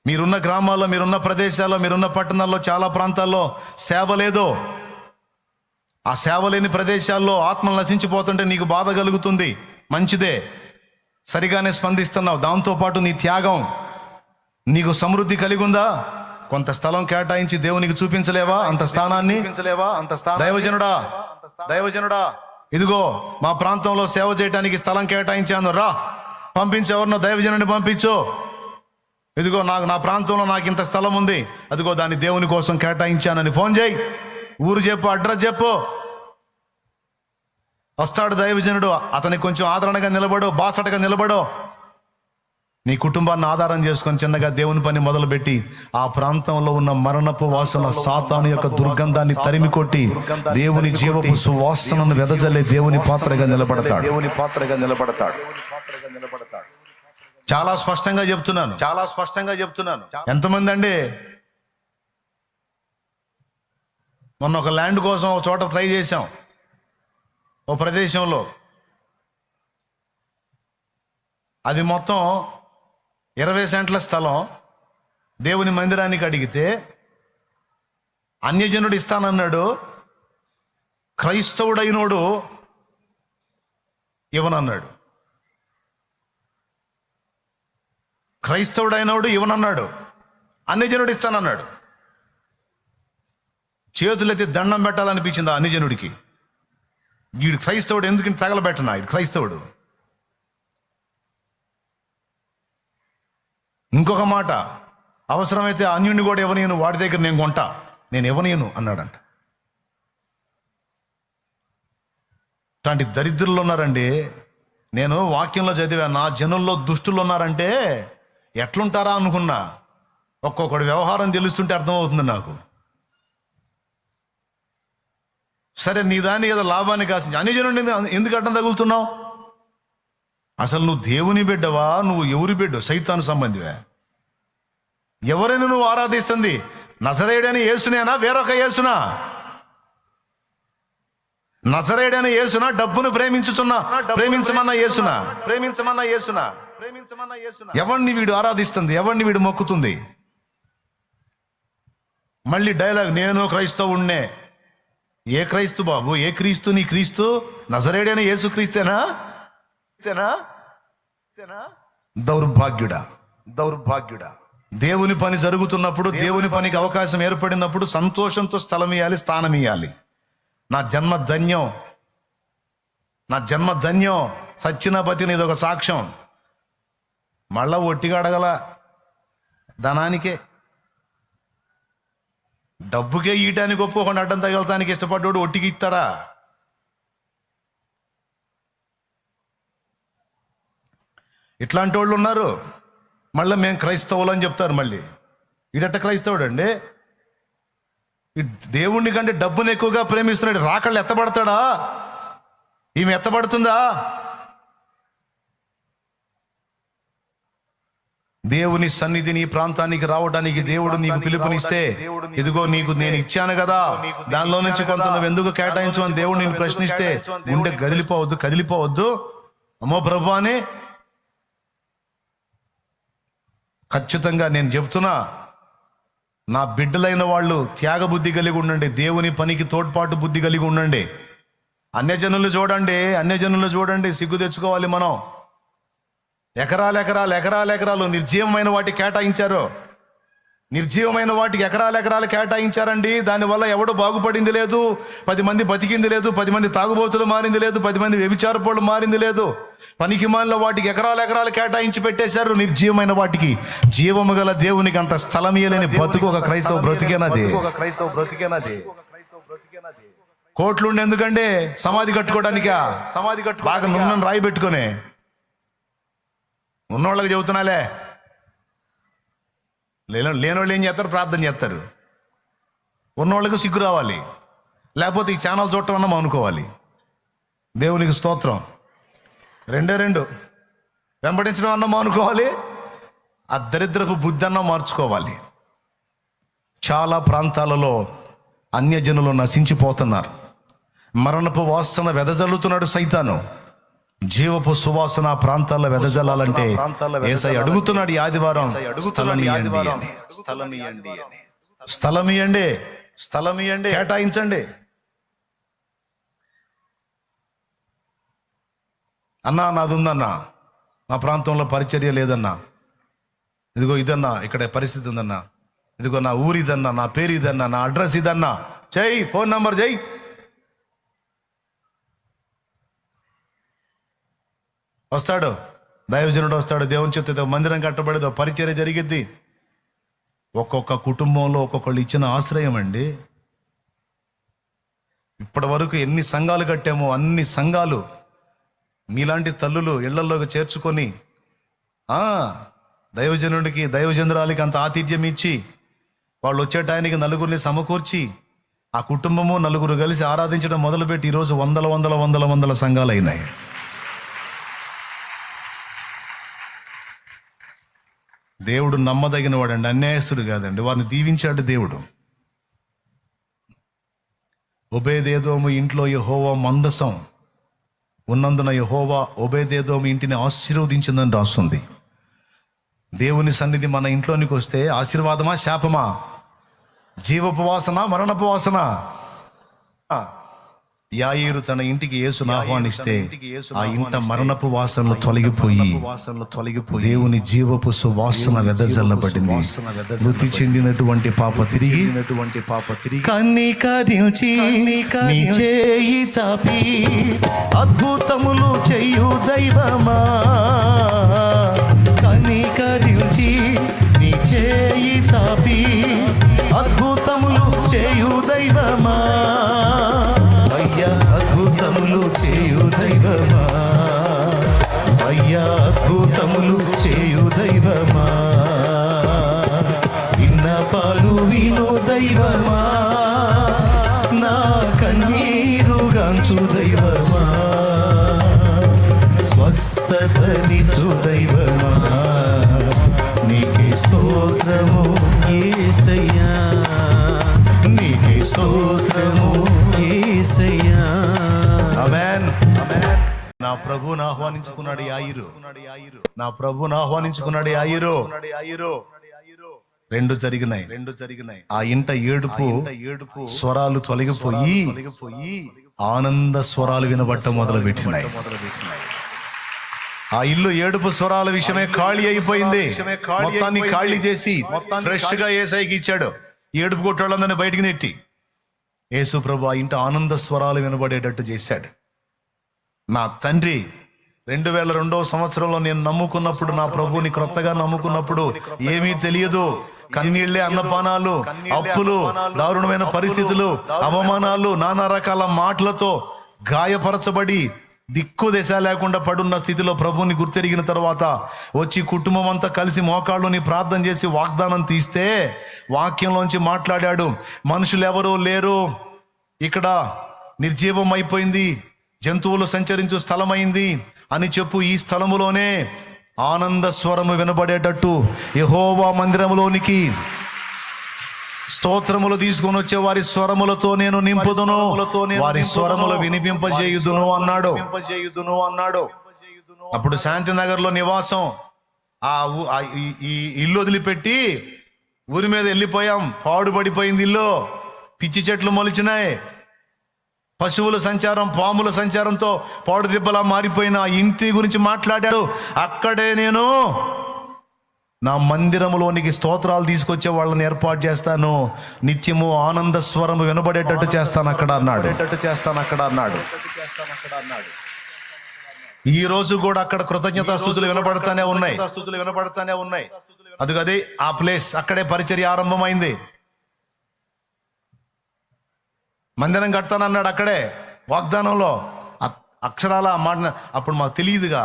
మీరున్న గ్రామాల్లో, మీరున్న ప్రదేశాల్లో, మీరున్న పట్టణాల్లో చాలా ప్రాంతాల్లో సేవ లేదు. ఆ సేవ లేని ప్రదేశాల్లో ఆత్మలు నశించిపోతుంటే నీకు బాధ కలుగుతుంది. మంచిదే, సరిగానే స్పందిస్తున్నావు. దాంతోపాటు నీ త్యాగం, నీకు సమృద్ధి కలిగి ఉందా? కొంత స్థలం కేటాయించి దేవునికి చూపించలేవా అంత స్థానాన్ని? దైవజనుడా, ఇదిగో మా ప్రాంతంలో సేవ చేయడానికి స్థలం కేటాయించాను, రా పంపించు, ఎవరినో దైవజనుడిని పంపించు. ఇదిగో నా ప్రాంతంలో నాకు ఇంత స్థలం ఉంది, అదిగో దాన్ని దేవుని కోసం కేటాయించానని ఫోన్ చేయి, ఊరు చెప్పు, అడ్రస్ చెప్పు. వస్తాడు దైవజనుడు. అతనికి కొంచెం ఆదరణగా నిలబడు, బాసటగా నిలబడు. నీ కుటుంబాన్ని ఆధారం చేసుకొని చిన్నగా దేవుని పని మొదలుపెట్టి ఆ ప్రాంతంలో ఉన్న మరణపు వాసన, సాతాను యొక్క దుర్గంధాన్ని తరిమి కొట్టి దేవుని జీవపు సువాసనను వెదజల్లే దేవుని పాత్రగా నిలబడతాడు. చాలా స్పష్టంగా చెప్తున్నాను. ఎంతమంది అండి మొన్న ఒక ల్యాండ్ కోసం ఒక చోట ట్రై చేశాం, ఓ ప్రదేశంలో. అది మొత్తం 20 సెంట్ల స్థలం. దేవుని మందిరానికి అడిగితే అన్యజనుడు ఇస్తానన్నాడు, క్రైస్తవుడైనోడు ఇవ్వనన్నాడు. అన్యజనుడు ఇస్తానన్నాడు. చేతులెత్తి దండం పెట్టాలనిపించింది ఆ అన్యజనుడికి. వీడు క్రైస్తవుడు, ఎందుకు తగలబెట్టనా, వీడు క్రైస్తవుడు. ఇంకొక మాట, అవసరమైతే అన్యుడిని కూడా ఇవ్వనీయను, వాడి దగ్గర నేను కొంటా, నేను ఇవ్వనీయను అన్నాడంట. ఇట్లాంటి దరిద్రులు ఉన్నారండి. నేను వాక్యంలో చదివా, నా జనుల్లో దుష్టులు ఉన్నారంటే ఎట్లుంటారా అనుకున్నా. ఒక్కొక్కడి వ్యవహారం తెలుస్తుంటే అర్థమవుతుంది నాకు. సరే, నీ దాన్ని ఏదో లాభాన్ని కాసి అన్యజనుడిని ఎందుకు అడ్డం తగులుతున్నావు? అసలు నువ్వు దేవుని బిడ్డవా, నువ్వు ఎవరి బిడ్డ? సైతాను సంబంధివే. ఎవరైనా నువ్వు ఆరాధిస్తుంది నజరేయుడైన యేసునేనా, వేరొక యేసునా? నజరేయుడైన యేసునా, డబ్బును ప్రేమించమన్న యేసునా? ఎవరిని వీడు ఆరాధిస్తుంది, ఎవరిని వీడు మొక్కుతుంది? మళ్ళీ డైలాగ్, నేను క్రైస్తవుణ్ణే. ఏ క్రైస్తు బాబు? ఏ క్రీస్తు? నీ క్రీస్తు నజరేయుడైన యేసు క్రీస్తేనా? దౌర్భాగ్యుడా. దేవుని పని జరుగుతున్నప్పుడు, దేవుని పనికి అవకాశం ఏర్పడినప్పుడు సంతోషంతో స్థలం ఇవ్వాలి, స్థానం ఇవ్వాలి. నా జన్మ ధన్యం, నా జన్మ ధన్యం, సచ్చిన బతిని ఇదొక సాక్ష్యం. మళ్ళా ఒట్టిగా అడగల, ధనానికే డబ్బుకే ఈయటానికి ఒప్పుకోకుండా అడ్డం తగలటానికి ఇష్టపడ్డాడు ఒట్టికి ఇస్తాడా? ఇట్లాంటి వాళ్ళు ఉన్నారు. మళ్ళీ మేము క్రైస్తవులు అని చెప్తారు. మళ్ళీ ఈడట్ట క్రైస్తవుడు అండి, దేవుణ్ణి కంటే డబ్బును ఎక్కువగా ప్రేమిస్తున్నాడు. రాకళ్ళు ఎత్తబడతాడా? ఈమె ఎత్తబడుతుందా? దేవుని సన్నిధి నీ ప్రాంతానికి రావడానికి దేవుడు నీకు పిలుపునిస్తే, ఇదిగో నీకు నేను ఇచ్చాను కదా, దానిలో నుంచి కొంత నువ్వు ఎందుకు కేటాయించమని దేవుడు నేను ప్రశ్నిస్తే గుండె కదిలిపోవద్దు. అమ్మో ప్రభు అని ఖచ్చితంగా నేను చెప్తున్నా. నా బిడ్డలైన వాళ్ళు త్యాగబుద్ధి కలిగి ఉండండి, దేవుని పనికి తోడ్పాటు బుద్ధి కలిగి ఉండండి. అన్యజనులు చూడండి, సిగ్గు తెచ్చుకోవాలి మనం. ఎకరాలు నిర్జీవమైన వాటికి కేటాయించారు. నిర్జీవమైన వాటికి ఎకరాలు కేటాయించారండి. దానివల్ల ఎవడు బాగుపడింది లేదు, 10 మంది బతికింది లేదు, 10 మంది తాగుబోతులు మారింది లేదు, 10 మంది వ్యభిచారపోళ్ళు మారింది లేదు. పనికి మాలిన వాటికి ఎకరాలు కేటాయించి పెట్టేశారు. నిర్జీవమైన వాటికి జీవము గల దేవునికి అంత స్థలం ఇయ్యలేని బతుకు ఒక క్రైస్తవ బ్రతికేనది. కోట్లుండి ఎందుకంటే సమాధి కట్టుకోవడానికా? బాగా నున్నను రాయి పెట్టుకునే ఉన్నోళ్ళకి చెబుతున్నాలే. లేనోళ్ళు ఏం చేస్తారు? ప్రార్థన చేస్తారు. ఉన్నోళ్ళకి సిగ్గు రావాలి, లేకపోతే ఈ ఛానల్ చూడటం అన్నా అనుకోవాలి. దేవునికి స్తోత్రం. 2 వెంబడించడం అన్నా అనుకోవాలి, ఆ దరిద్రపు బుద్ధి అన్నా మార్చుకోవాలి. చాలా ప్రాంతాలలో అన్యజనులు నశించిపోతున్నారు. మరణపు వాసన వెదజల్లుతున్నాడు సైతాను. జీవపు సువాసన ప్రాంతాల్లో వెదజల్లాలంటే యేసయ్య అడుగుతున్నాడు ఈ ఆదివారం, స్థలం ఇయ్యండి, కేటాయించండి. అన్నా నాది ఉందన్నా, మా ప్రాంతంలో పరిచర్య లేదన్నా, ఇదిగో ఇదన్నా, ఇక్కడ పరిస్థితి ఉందన్నా, ఇదిగో నా ఊరు ఇదన్నా, నా పేరు ఇదన్నా, నా అడ్రస్ ఇదన్నా, చెయ్యి, ఫోన్ నంబర్ చెయ్యి. వస్తాడు దైవజనుడు, వస్తాడు. దేవుని చెప్తే మందిరం కట్టబడేదో, పరిచర్య జరిగిద్ది. ఒక్కొక్క కుటుంబంలో ఒక్కొక్కళ్ళు ఇచ్చిన ఆశ్రయం అండి. ఇప్పటి వరకు ఎన్ని సంఘాలు కట్టామో అన్ని సంఘాలు మీలాంటి తల్లులు ఇళ్లలోకి చేర్చుకొని దైవజనుడికి, దైవజనురాలికి అంత ఆతిథ్యం ఇచ్చి, వాళ్ళు వచ్చే టైంకి నలుగురిని సమకూర్చి, ఆ కుటుంబము నలుగురు కలిసి ఆరాధించడం మొదలుపెట్టి ఈరోజు వందల సంఘాలు అయినాయి. దేవుడు నమ్మదగిన వాడండి, అన్యాయస్తుడు కాదండి. వారిని దీవించాడు దేవుడు. ఒబేదేదోము ఇంట్లో యెహోవా మందసం ఉన్నందున యెహోవా ఒబేదేదోము ఇంటిని ఆశీర్వదించిందని రాస్తుంది. దేవుని సన్నిధి మన ఇంట్లోనికి వస్తే ఆశీర్వాదమా శాపమా? జీవపు వాసన, మరణపు వాసన. యాయీరు తన ఇంటికి యేసును ఆహ్వానిస్తే ఆ ఇంట మరణపు వాసనలు తొలగిపోయి దేవుని జీవపు సువాసన వెదజల్లబడింది. మృతి చెందినటువంటి పాప తిరిగి కన్నికరించి నీ చేయి చాపి అద్భుతములు చేయు దైవమా, కన్నికరించి నీ చేయి చాపి అద్భుతములు చేయు దైవమా, అయ్యా అద్భుతములు చేయు దైవమా, అయ్యా అద్భుతములు చేయు దైవమా, విన్నపాలు విను దైవమా, నా కన్నీరుగాంచు దైవమా, స్వస్థతనిచ్చు దైవమా, నీకే స్తోత్రము యేసయ్యా, నీకే స్తోత్రము యేసయ్యా. ఆమేన్. నా ప్రభువును ఆహ్వానించుకున్నాడు యాయిరు, నా ప్రభువును ఆహ్వానించుకున్నాడు యాయిరు. 2 జరిగినాయి. ఆ ఇంట ఏడుపు స్వరాలు తొలగిపోయి ఆనంద స్వరాలు వినబట్ట మొదలుపెట్టినాయి. ఆ ఇల్లు ఏడుపు స్వరాల విషయమే ఖాళీ అయిపోయింది. మొత్తాన్ని ఖాళీ చేసి ఫ్రెష్ గా యేసయ్యకి ఇచ్చాడు. ఏడుపు కొట్టాళ్ళందరినీ బయటికి నెట్టి యేసు ప్రభు ఆ ఇంటి ఆనంద స్వరాలు వినబడేటట్టు చేశాడు. నా తండ్రి 2002వ సంవత్సరంలో నేను నమ్ముకున్నప్పుడు, నా ప్రభువుని క్రొత్తగా నమ్ముకున్నప్పుడు ఏమీ తెలియదు. కన్నీళ్లే అన్నపానాలు, అప్పులు, దారుణమైన పరిస్థితులు, అవమానాలు, నానా రకాల మాటలతో గాయపరచబడి దిక్కు దశ లేకుండా పడున్న స్థితిలో ప్రభువుని గుర్తెరిగిన తర్వాత వచ్చి కుటుంబం అంతా కలిసి మోకాళ్ళుని ప్రార్థన చేసి వాగ్దానం తీస్తే వాక్యంలోంచి మాట్లాడాడు. మనుషులు ఎవరూ లేరు, ఇక్కడ నిర్జీవం అయిపోయింది, జంతువులు సంచరించు స్థలమైంది అని చెప్పు. ఈ స్థలములోనే ఆనంద స్వరము వినబడేటట్టు యెహోవా మందిరములోనికి స్తోత్రములు తీసుకొని వచ్చే వారి స్వరములతో నేను నింపుదును, వారి స్వరములు వినిపింపజేయుదును అన్నాడు. అప్పుడు శాంతినగర్లో నివాసం, ఈ ఇల్లు వదిలిపెట్టి ఊరి మీద వెళ్ళిపోయాం. పాడుపడిపోయింది ఇల్లు, పిచ్చి చెట్లు మొలిచినాయి, పశువుల సంచారం, పాముల సంచారంతో పాడు దిబ్బలా మారిపోయిన ఆ ఇంటి గురించి మాట్లాడాడు. అక్కడే నేను నా మందిరములోనికి స్తోత్రాలు తీసుకొచ్చే వాళ్ళని ఏర్పాటు చేస్తాను, నిత్యము ఆనంద స్వరము వినబడేటట్టు చేస్తాను అక్కడ అన్నాడు. ఈ రోజు కూడా అక్కడ కృతజ్ఞతాస్తుతులు వినబడతానే ఉన్నాయి. అదే ఆ ప్లేస్, అక్కడే పరిచర్య ఆరంభమైంది. మందిరం కడతానన్నాడు అక్కడే వాగ్దానంలో. అక్షరాల మాట అప్పుడు మాకు తెలియదుగా.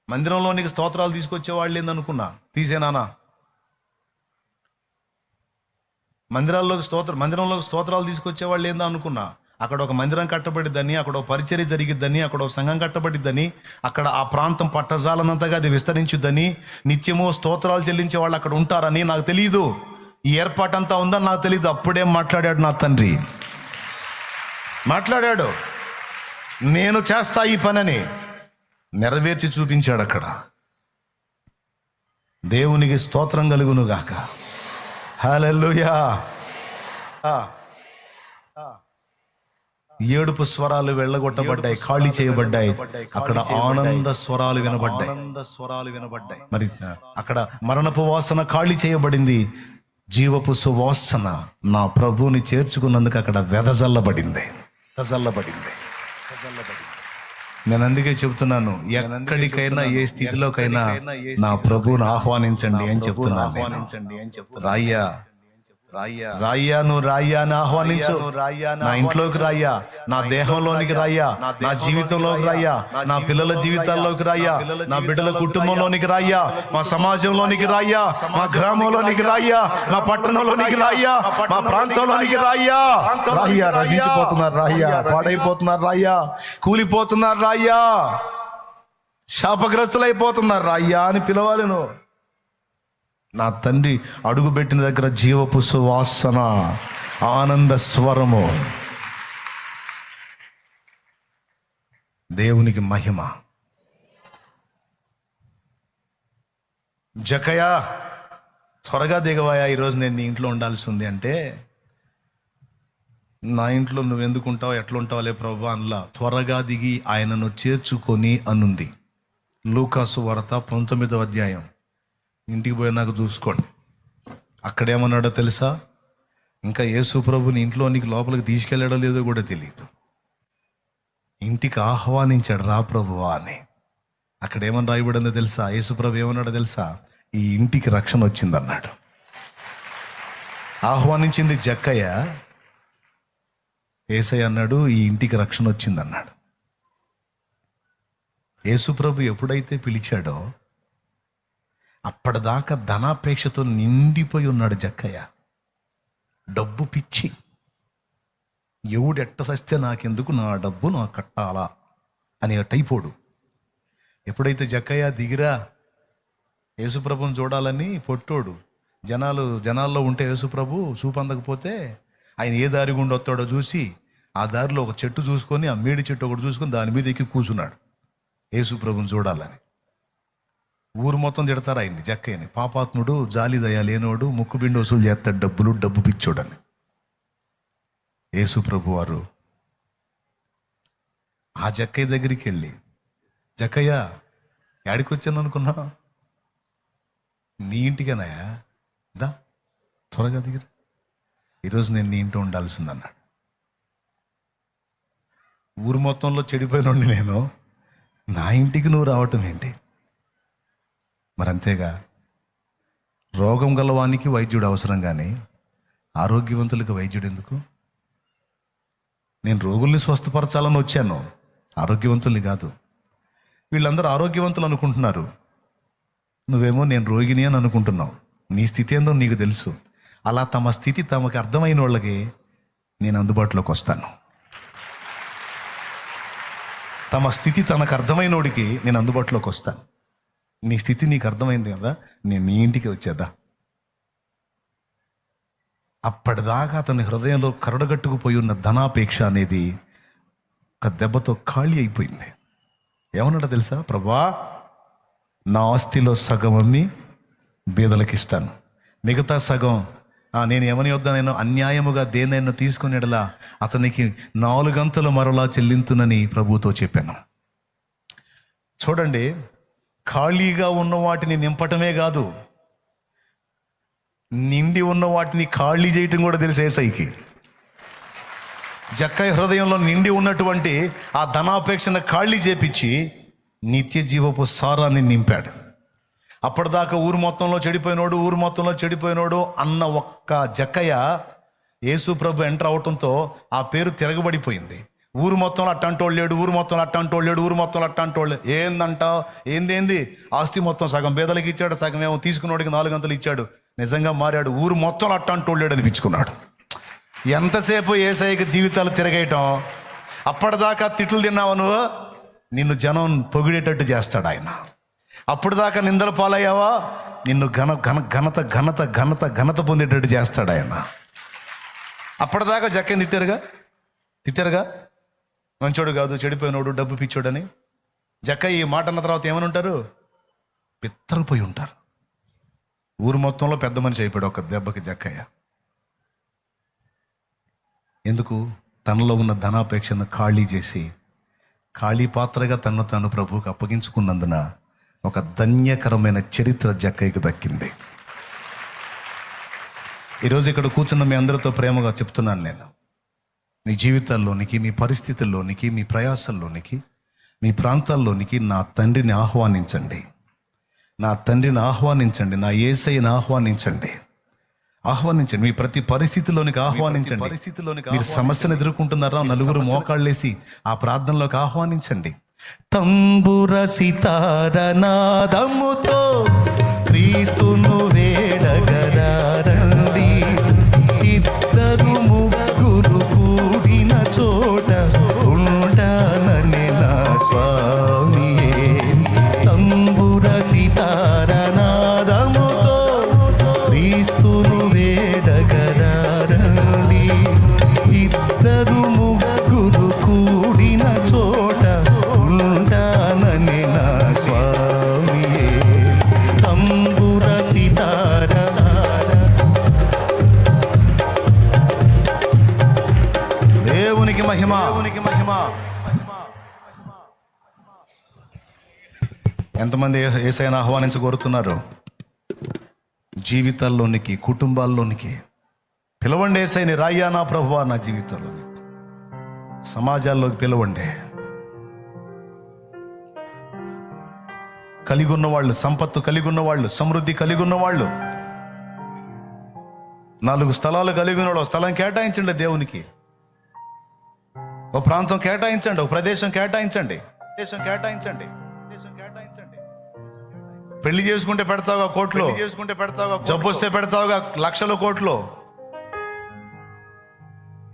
మందిరంలోనికి స్తోత్రాలు తీసుకొచ్చేవాళ్ళు ఏందనుకున్నా, తీసేనానా మందిరంలోకి స్తోత్రాలు తీసుకొచ్చేవాళ్ళు ఏందో అనుకున్నా. అక్కడ ఒక మందిరం కట్టబడిద్దని, అక్కడ ఒక పరిచర్య జరిగిద్దని, అక్కడ ఒక సంఘం కట్టబడిద్దని, అక్కడ ఆ ప్రాంతం పట్టజాలనంతగా అది విస్తరించుద్దని, నిత్యము స్తోత్రాలు చెల్లించే వాళ్ళు అక్కడ ఉంటారని నాకు తెలియదు. ఈ ఏర్పాటంతా ఉందని నాకు తెలియదు. అప్పుడే మాట్లాడాడు నా తండ్రి, మాట్లాడాడు. నేను చేస్తా ఈ పనని నెరవేర్చి చూపించాడు అక్కడ. దేవునికి స్తోత్రం కలుగును గాక. హల్లెలూయా. ఏడుపు స్వరాలు వెళ్ళగొట్టబడ్డాయి, ఖాళీ చేయబడ్డాయి. అక్కడ ఆనంద స్వరాలు వినబడ్డాయి. మరి అక్కడ మరణపు వాసన ఖాళీ చేయబడింది, జీవపు సువాసన నా ప్రభువుని చేర్చుకున్నందుకు అక్కడ వెదజల్లబడింది. నేను అందుకే చెప్తున్నాను, ఎక్కడికైనా ఏ స్థితిలోకైనా నా ప్రభువుని ఆహ్వానించండి అని చెప్తున్నాను. రాయ్యా నువ్వు రాయ్యా అని ఆహ్వానించు. నా ఇంట్లోకి రాయ్యా, నా దేహంలోనికి రాయ్యా, నా జీవితంలోకి రాయ్యా, నా పిల్లల జీవితాల్లోకి రాయ్యా, నా బిడ్డల కుటుంబంలోనికి రాయ్యా, మా సమాజంలోనికి రాయ్యా, మా గ్రామంలోనికి రాయ్యా, మా పట్టణంలోనికి రాయ్యా, మా ప్రాంతంలోనికి రాయ్యా. రచించిపోతున్నారు రాయ్యా, పాడైపోతున్నారు రాయ్యా, కూలిపోతున్నారు రాయ్యా, శాపగ్రస్తులైపోతున్నారు రాయ్యా అని పిలవాలి నువ్వు. నా తండ్రి అడుగుపెట్టిన దగ్గర జీవపు సువాసన, ఆనంద స్వరము. దేవునికి మహిమ. జకయా త్వరగా దిగవాయా, ఈరోజు నేను నీ ఇంట్లో ఉండాల్సి ఉంది అంటే, నా ఇంట్లో నువ్వెందుకు ఉంటావు, ఎట్లుంటావులే ప్రభు అనలా. త్వరగా దిగి ఆయనను చేర్చుకొని అనుంది. లూకాసు వార్త 19వ అధ్యాయం. ఇంటికి పోయినాక చూసుకోండి. అక్కడేమన్నాడో తెలుసా? ఇంకా యేసు ప్రభుని ఇంట్లోనికి లోపలికి తీసుకెళ్ళాడో లేదో కూడా తెలియదు. ఇంటికి ఆహ్వానించాడు, రా ప్రభువా అని. అక్కడ ఏమని రాయబడిందో తెలుసా? యేసు ప్రభు ఏమన్నాడో తెలుసా? ఈ ఇంటికి రక్షణ వచ్చిందన్నాడు. ఆహ్వానించింది జక్కయ్య, యేసయ్య అన్నాడు ఈ ఇంటికి రక్షణ వచ్చిందన్నాడు. యేసు ప్రభు ఎప్పుడైతే పిలిచాడో అప్పటిదాకా ధనాపేక్షతో నిండిపోయి ఉన్నాడు జక్కయ్య. డబ్బు పిచ్చి, ఎవడెట్ట సస్తే నాకెందుకు, నా డబ్బు నాకు కట్టాలా అని టైపోడు. ఎప్పుడైతే జక్కయ్య దిగిరా యేసుప్రభుని చూడాలని పొట్టోడు, జనాల్లో ఉంటే యేసుప్రభు చూపందకపోతే ఆయన ఏ దారి గుండా వస్తాడో చూసి ఆ దారిలో ఒక చెట్టు చూసుకొని, ఆ మేడి చెట్టు ఒకటి చూసుకొని దాని మీద ఎక్కి కూర్చున్నాడు యేసుప్రభుని చూడాలని. ఊరు మొత్తం తిడతారు ఆయన్ని, జక్కయ్యని, పాపాత్ముడు, జాలి దయ లేనోడు, ముక్కుబిండి వసూలు చేస్తాడు, డబ్బు పిచ్చోడని. యేసు ప్రభు వారు ఆ జక్కయ్య దగ్గరికి వెళ్ళి, జక్కయ్య యాడికి వచ్చాను అనుకున్నా? నీ ఇంటికేనాయా, దా త్వరగా దగ్గర, ఈరోజు నేను నీ ఇంట్లో ఉండాల్సిందన్నాడు. ఊరు మొత్తంలో చెడిపోయినండి నేను, నా ఇంటికి నువ్వు రావటం ఏంటి? మరి అంతేగా, రోగం గలవానికి వైద్యుడు అవసరం, కానీ ఆరోగ్యవంతులకు వైద్యుడు ఎందుకు? నేను రోగుల్ని స్వస్థపరచాలని వచ్చాను, ఆరోగ్యవంతుల్ని కాదు. వీళ్ళందరూ ఆరోగ్యవంతులు అనుకుంటున్నారు, నువ్వేమో నేను రోగిని అని అనుకుంటున్నావు. నీ స్థితి ఏందో నీకు తెలుసు. అలా తమ స్థితి తమకు అర్థమైన వాళ్ళకి నేను అందుబాటులోకి వస్తాను. తమ స్థితి తనకు అర్థమైనోడికి నేను అందుబాటులోకి వస్తాను. నీ స్థితి నీకు అర్థమైంది కదా, నేను నీ ఇంటికి వచ్చేదా. అప్పటిదాకా అతని హృదయంలో కరడగట్టుకుపోయి ఉన్న ధనాపేక్ష అనేది ఒక దెబ్బతో ఖాళీ అయిపోయింది. ఏమన్నాడో తెలుసా? ప్రభువా, నా ఆస్తిలో సగం అమ్మి బీదలకు ఇస్తాను, మిగతా సగం నేను ఏమని వద్దా, నేను అన్యాయముగా దేనైనా తీసుకునేలా అతనికి 4 అంతలు మరలా చెల్లింతునని ప్రభుతో చెప్పాను. చూడండి, ఖాళీగా ఉన్న వాటిని నింపటమే కాదు, నిండి ఉన్న వాటిని ఖాళీ చేయటం కూడా తెలుసు యేసయ్యకి. జక్కయ్య హృదయంలో నిండి ఉన్నటువంటి ఆ ధనాపేక్షను ఖాళీ చేపించి నిత్య జీవపు సారాన్ని నింపాడు. అప్పటిదాకా ఊరు మొత్తంలో చెడిపోయినోడు అన్న ఒక్క జక్కయ్య యేసు ప్రభు ఎంటర్ అవటంతో ఆ పేరు తిరగబడిపోయింది. ఊరు మొత్తంలో అట్టంటోళ్ళు లేడు. ఏందంటావు? ఏంది ఆస్తి మొత్తం సగం బేదలకి ఇచ్చాడు, సగం ఏమో తీసుకున్నోడికి 4 అంతలు ఇచ్చాడు. నిజంగా మారాడు. ఊరు మొత్తం అట్టంటోళ్ళు లేడు అనిపించుకున్నాడు. ఎంతసేపు యేసయ్యకి జీవితాలు తిరగేయటం. అప్పటిదాకా తిట్లు తిన్నావు నువ్వు, నిన్ను జనం పొగిడేటట్టు చేస్తాడు ఆయన. అప్పుడు దాకా నిందల పాలయ్యావా, నిన్ను ఘనత పొందేటట్టు చేస్తాడు ఆయన. అప్పటిదాకా జక్కని తిట్టారుగా మంచోడు కాదు, చెడిపోయినోడు, డబ్బు పిచ్చోడని. జక్కయ్య ఈ మాట అన్న తర్వాత ఏమని ఉంటారు? పిత్తరపోయి ఉంటారు. ఊరు మొత్తంలో పెద్ద మనిషి అయిపోయాడు ఒక దెబ్బకి జక్కయ్య. ఎందుకు? తనలో ఉన్న ధనాపేక్షను ఖాళీ చేసి ఖాళీ పాత్రగా తను తాను ప్రభువుకు అప్పగించుకున్నందున ఒక ధన్యకరమైన చరిత్ర జక్కయ్యకు దక్కింది. ఈరోజు ఇక్కడ కూర్చున్న మీ అందరితో ప్రేమగా చెప్తున్నాను, నేను మీ జీవితాల్లోనికి, మీ పరిస్థితుల్లోనికి, మీ ప్రయాసల్లోనికి, మీ ప్రాంతాల్లోనికి నా తండ్రిని ఆహ్వానించండి. నా యేసయ్యని ఆహ్వానించండి. మీ ప్రతి పరిస్థితిలోనికి ఆహ్వానించండి. మీరు సమస్యను ఎదుర్కొంటున్నారా, నలుగురు మోకాళ్ళేసి ఆ ప్రార్థనలోకి ఆహ్వానించండి. తంబుర సితార నాదముతో క్రీస్తును వేడగరారండి, ఇద్దరు ముగ్గురు కూడిన చోట ఉండానని నా స్వామియే. తంబుర సితార నాదముతో క్రీస్తును వేడగరారండి, ఇద్దరు ముగ్గురు కూడిన చోట ఉండానని నా స్వామియే. తంబుర సితార. దేవునికి మహిమ. ఎంతమంది యేసయ్యను ఆహ్వానించగోరుతున్నారు? జీవితాల్లోనికి, కుటుంబాల్లోనికి పిలవండి. యేసయ్యని, రాయ్యా నా ప్రభువా నా జీవితంలో. సమాజాల్లోకి పిలవండి. కలిగి ఉన్నవాళ్ళు, సంపత్తు కలిగి ఉన్నవాళ్ళు, సమృద్ధి కలిగి ఉన్నవాళ్ళు, 4 స్థలాలు కలిగి ఉన్నవాడు, స్థలం కేటాయించండి దేవునికి. ఒక ప్రాంతం కేటాయించండి, ఒక ప్రదేశం కేటాయించండి. పెళ్లి చేసుకుంటే పెడతావుగా కోట్లు, జబ్బు వస్తే పెడతావుగా లక్షల కోట్లు.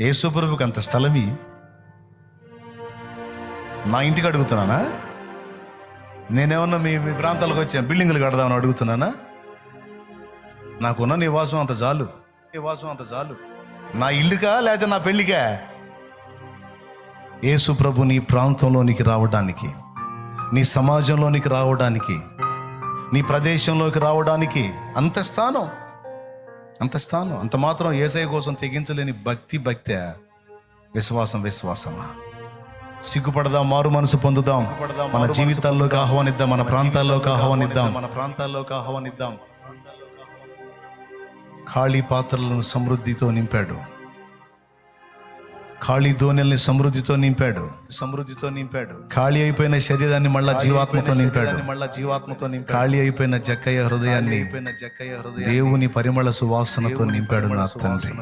యేసు ప్రభువుకి అంత స్థలమి నా ఇంటికి అడుగుతున్నానా? నేనేమన్నా మీ ప్రాంతాలకు వచ్చాను బిల్డింగులు కడదామని అడుగుతున్నానా? నాకున్న నివాసం అంత చాలు. నా ఇల్లుకా లేకపోతే నా పెళ్ళికా? యేసు ప్రభు నీ ప్రాంతంలోనికి రావడానికి, నీ సమాజంలోనికి రావడానికి, నీ ప్రదేశంలోకి రావడానికి అంత స్థానం. అంత మాత్రం యేసయ్య కోసం తెగించలేని భక్తే? విశ్వాసమా? సిగ్గుపడదాం, మారు మనసు పొందుదాం, మన జీవితాల్లోకి ఆహ్వానిద్దాం, మన ప్రాంతాల్లోకి ఆహ్వానిద్దాం. ఖాళీ పాత్రలను సమృద్ధితో నింపాడు, ఖాళీ దోణెల్ని సమృద్ధితో నింపాడు. ఖాళీ అయిపోయిన శరీరాన్ని మళ్ళా జీవాత్మతో నింపాడు. ఖాళీ అయిపోయిన జక్కయ్య హృదయాన్ని దేవుని పరిమళ సువాసనతో నింపాడు నా తండ్రి.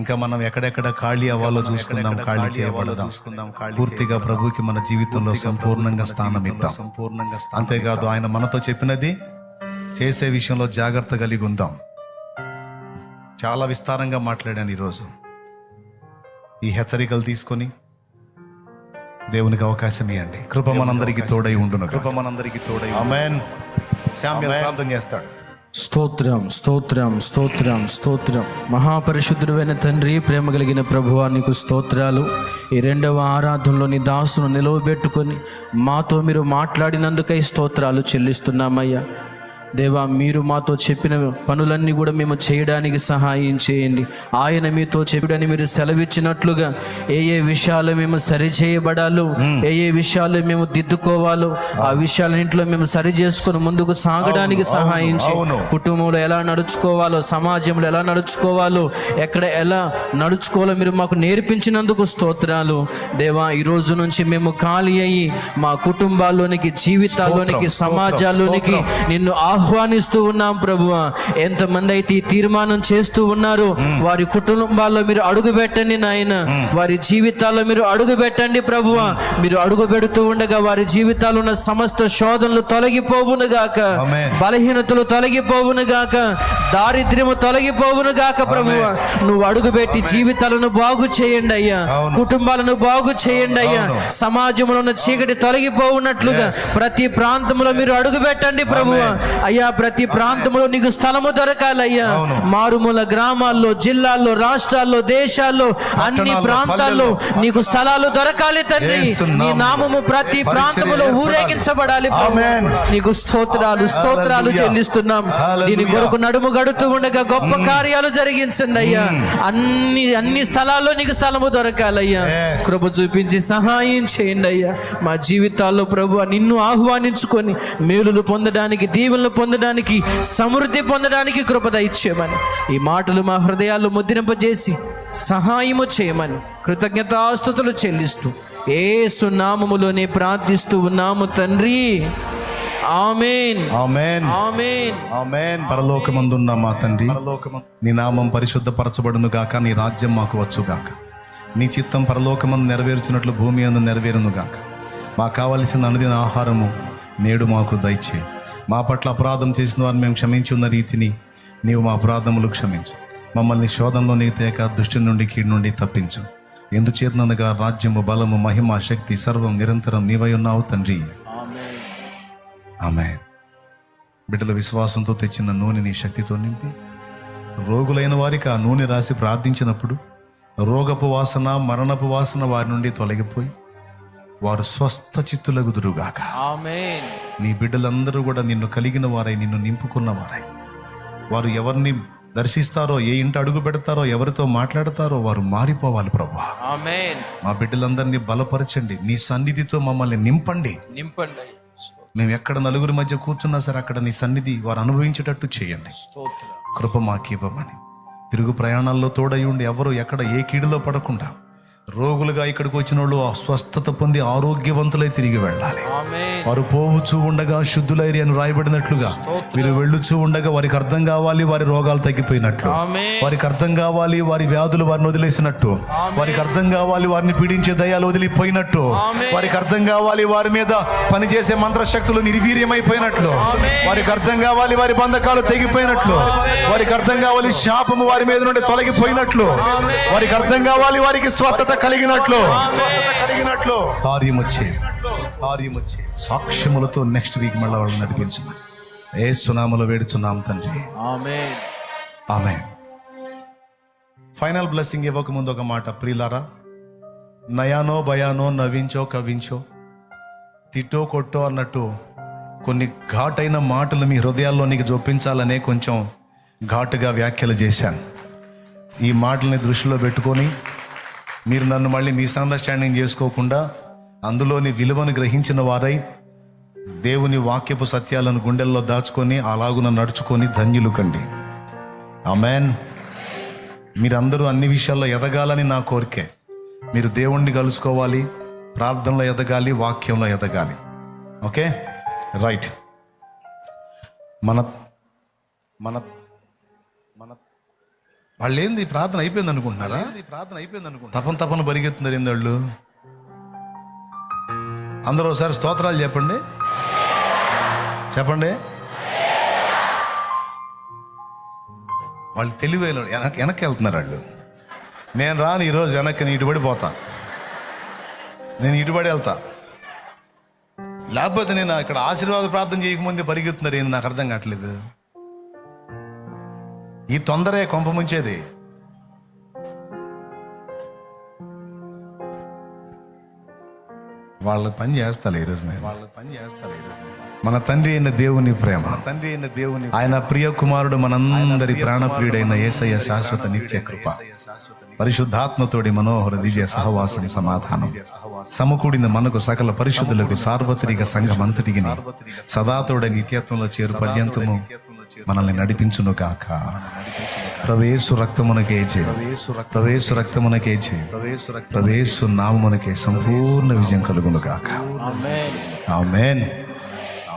ఇంకా మనం ఎక్కడెక్కడ ఖాళీ అవ్వాలో చూసుకుందాం, ఖాళీ చేయబడదాం. పూర్తిగా ప్రభుకి మన జీవితంలో సంపూర్ణంగా స్థానం ఇద్దాం. అంతేకాదు ఆయన మనతో చెప్పినది చేసే విషయంలో జాగ్రత్త కలిగి ఉందాం. చాలా విస్తారంగా మాట్లాడాను ఈరోజు. ఈ హెచ్చరికలు తీసుకొని దేవునికి అవకాశం ఇవ్వండి. కృప మనందరికీ తోడై ఉండును. ఆమేన్. శామ్యూల్ ప్రార్థన చేస్తాడు. స్తోత్రం. మహాపరిశుద్ధుడైన తండ్రి, ప్రేమ కలిగిన ప్రభువా, నీకు స్తోత్రాలు. ఈ రెండవ ఆరాధనలో నీ దాసును నిలవబెట్టుకొని మాతో మీరు మాట్లాడినందుకై స్తోత్రాలు చెల్లిస్తున్నామయ్యా. దేవా, మీరు మాతో చెప్పిన పనులన్నీ కూడా మేము చేయడానికి సహాయం చేయండి. ఆయన మీతో చెప్పడని మీరు సెలవిచ్చినట్లుగా ఏ విషయాలు మేము సరి చేయబడాలో, ఏ విషయాలు మేము దిద్దుకోవాలో ఆ విషయాలన్నింటిలో మేము సరి చేసుకుని ముందుకు సాగడానికి సహాయం చేయండి. కుటుంబంలో ఎలా నడుచుకోవాలో, సమాజంలో ఎలా నడుచుకోవాలో, ఎక్కడ ఎలా నడుచుకోవాలో మీరు మాకు నేర్పించినందుకు స్తోత్రాలు. దేవా, ఈ రోజు నుంచి మేము ఖాళీ అయ్యి మా కుటుంబాల్లోనికి, జీవితాల్లోనికి, సమాజాల్లోనికి నిన్ను ఆహ్వానిస్తూ ఉన్నాం ప్రభువా. ఎంతమంది అయితే ఈ తీర్మానం చేస్తూ ఉన్నారు, వారి కుటుంబాల్లో మీరు అడుగు పెట్టండి నాయన, వారి జీవితాల్లో మీరు అడుగు పెట్టండి ప్రభువా. మీరు అడుగు పెడుతూ ఉండగా వారి జీవితాల్లో ఉన్న సమస్త శోధనలు తొలగిపోవును గాక, బలహీనతలు తొలగిపోవును గాక, దారిద్ర్యము తొలగిపోవును గాక ప్రభువా. నువ్వు అడుగు పెట్టి జీవితాలను బాగు చేయండి అయ్యా, కుటుంబాలను బాగు చేయండి అయ్యా. సమాజంలో ఉన్న చీకటి తొలగిపోవునట్లుగా ప్రతి ప్రాంతంలో మీరు అడుగు పెట్టండి ప్రభువా. అయ్యా, ప్రతి ప్రాంతంలో నీకు స్థలము దొరకాలయ్యా. మారుమూల గ్రామాల్లో, జిల్లాల్లో, రాష్ట్రాల్లో, దేశాల్లో, అన్ని ప్రాంతాల్లో నీకు స్థలాలు దొరకాలి తండ్రి. నీ నామము ప్రతి ప్రాంతంలో ఊరేగించబడాలి. నీకు స్తోత్రాలు చెల్లిస్తున్నాం. దీని కొరకు నడుము గడుతూ ఉండగా గొప్ప కార్యాలు జరిగించండి అయ్యా. అన్ని స్థలాల్లో నీకు స్థలము దొరకాలయ్యా. కృప చూపించి సహాయం చేయండి అయ్యా. మా జీవితాల్లో ప్రభువా నిన్ను ఆహ్వానించుకొని మేలులు పొందడానికి, దీవెనలు పొందడానికి, సమృద్ధి పొందడానికి కృప దయచేయమని, ఈ మాటలు మా హృదయాల్లో ముద్రింపజేసి సహాయము చేయమని కృతజ్ఞతాస్తుతులు చెల్లిస్తూ యేసు నామములోనే ప్రార్థిస్తూ ఉన్నాము తండ్రి. ఆమేన్. ఆమేన్. ఆమేన్. ఆమేన్. పరలోకమందున్న మా తండ్రి, నీ నామం పరిశుద్ధపరచబడును గాక, నీ రాజ్యం మాకు వచ్చు గాక, నీ చిత్తం పరలోకమందు నెరవేర్చినట్లు భూమి అందు నెరవేరును గాక. మాకు కావలసిన అనుదిన ఆహారము నేడు మాకు దయచే. మా పట్ల అపరాధం చేసిన వారిని మేము క్షమించున్న రీతిని నీవు మా అపరాధములు క్షమించు. మమ్మల్ని శోధనలో నీ తేక దుష్టి నుండి, కీడు నుండి తప్పించు. ఎందుచేతనగా రాజ్యము, బలము, మహిమ, శక్తి సర్వం నిరంతరం నీవై ఉన్నావు తండ్రి. ఆమేన్. బిడ్డల విశ్వాసంతో తెచ్చిన నూనె నీ శక్తితో నింపి రోగులైన వారికి ఆ నూనె రాసి ప్రార్థించినప్పుడు రోగపు వాసన, మరణపు వాసన వారి నుండి తొలగిపోయి వారు స్వస్థ చిత్తులగుదురుగాక. ఆమేన్. నీ బిడ్డలందరూ కూడా నిన్ను కలిగిన వారై, నిన్ను నింపుకున్న వారై, వారు ఎవరిని దర్శిస్తారో, ఏ ఇంట అడుగు పెడతారో, ఎవరితో మాట్లాడతారో వారు మారిపోవాలి ప్రభువా. ఆమేన్. మా బిడ్డలందరినీ బలపరచండి, నీ సన్నిధితో మమ్మల్ని నింపండి. మేము ఎక్కడ నలుగురి మధ్య కూర్చున్నా సరే అక్కడ నీ సన్నిధి వారు అనుభవించేటట్టు చేయండి. కృప మాకు ఇవ్వమని, తిరుగు ప్రయాణాల్లో తోడై ఉండి ఎవరు ఎక్కడ ఏ కీడులో పడకుండా రోగులుగా ఇక్కడికి వచ్చిన వాళ్ళు స్వస్థత పొంది ఆరోగ్యవంతులై తిరిగి వెళ్ళాలి. వారు పోవచ్చు ఉండగా శుద్ధులైరి అని రాయబడినట్లుగా మీరు వెళ్ళుచూ ఉండగా వారికి అర్థం కావాలి వారి రోగాలు తగ్గిపోయినట్లు, వారికి అర్థం కావాలి వారి వ్యాధులు వారిని వదిలేసినట్టు, వారికి అర్థం కావాలి వారిని పీడించే దయాలు వదిలిపోయినట్టు, వారికి అర్థం కావాలి వారి మీద పనిచేసే మంత్రశక్తులు నిర్వీర్యమైపోయినట్లు, వారికి అర్థం కావాలి వారి బంధకాలు తెగిపోయినట్లు, వారికి అర్థం కావాలి శాపము వారి మీద నుండి తొలగిపోయినట్లు, వారికి అర్థం కావాలి వారికి స్వస్థత కలిగినట్లు కార్యమొచ్చే సాక్ష్యములతో నెక్స్ట్ వీక్ మళ్ళీ వాళ్ళు నడిపించమని యేసు నామములో వేడుచున్నాం తండ్రి. ఆమేన్. ఆమేన్. ఫైనల్ బ్లెస్సింగ్ ఇవ్వకముందు ఒక మాట, ప్రియులారా, నయానో భయానో, నవ్వించో కవ్వించో, తిట్టో కొట్టో అన్నట్టు కొన్ని ఘాటైన మాటలు మీ హృదయాల్లోనికి జొప్పించాలనే కొంచెం ఘాటుగా వ్యాఖ్యలు చేశాను. ఈ మాటల్ని దృష్టిలో పెట్టుకొని మీరు నన్ను మళ్ళీ మిస్అండర్స్టాండింగ్ చేసుకోకుండా అందులోని విలువను గ్రహించిన వారై దేవుని వాక్యపు సత్యాలను గుండెల్లో దాచుకొని అలాగున నడుచుకొని ధన్యులు కండి. ఆమేన్. మీరందరూ అన్ని విషయాల్లో ఎదగాలని నా కోరికే. మీరు దేవుణ్ణి కలుసుకోవాలి, ప్రార్థనలో ఎదగాలి, వాక్యంలో ఎదగాలి. Okay, right. మన మన మన వాళ్ళు ఏంది ప్రార్థన అయిపోయింది అనుకుంటున్నారా? తపన పరిగెత్తున్నారు ఏంది వాళ్ళు? అందరూ ఒకసారి స్తోత్రాలు చెప్పండి. వాళ్ళు తెలివైన వెనక్కి వెళ్తున్నారు వాళ్ళు. నేను రాను ఈరోజు వెనక్కి, నేను ఇటుబడి పోతా, నేను ఇటుబడి వెళ్తా. లేకపోతే నేను ఇక్కడ ఆశీర్వాద ప్రార్థన చేయకముందే పరిగెత్తున్నారు ఏంది? నాకు అర్థం కావట్లేదు. ఈ తొందరే కొంప ముంచేది. వాళ్ళ పని చేస్తాను ఈరోజు మన తండ్రి అయిన దేవుని ప్రేమ, ఆయన ప్రియ కుమారుడు, మనందరి ప్రాణప్రియుడైన యేసయ్య శాశ్వత నిత్య కృప, పరిశుద్ధాత్మతోడి మనోహర దివ్య సహవాసం, సమాధానం సమకూడిన మనకు సకల పరిశుద్ధులకు సార్వత్రిక సంఘం అంతటికి సదాతోడ నిత్యత్వంలో చేరు పర్యంతము మనల్ని నడిపించును గాక. ప్రవేశు రక్తమునకే జయ, ప్రవేశు రక్తమునకే జయ, ప్రవేశు నామమునకే సంపూర్ణ విజయం కలుగును గాక. ఆమేన్.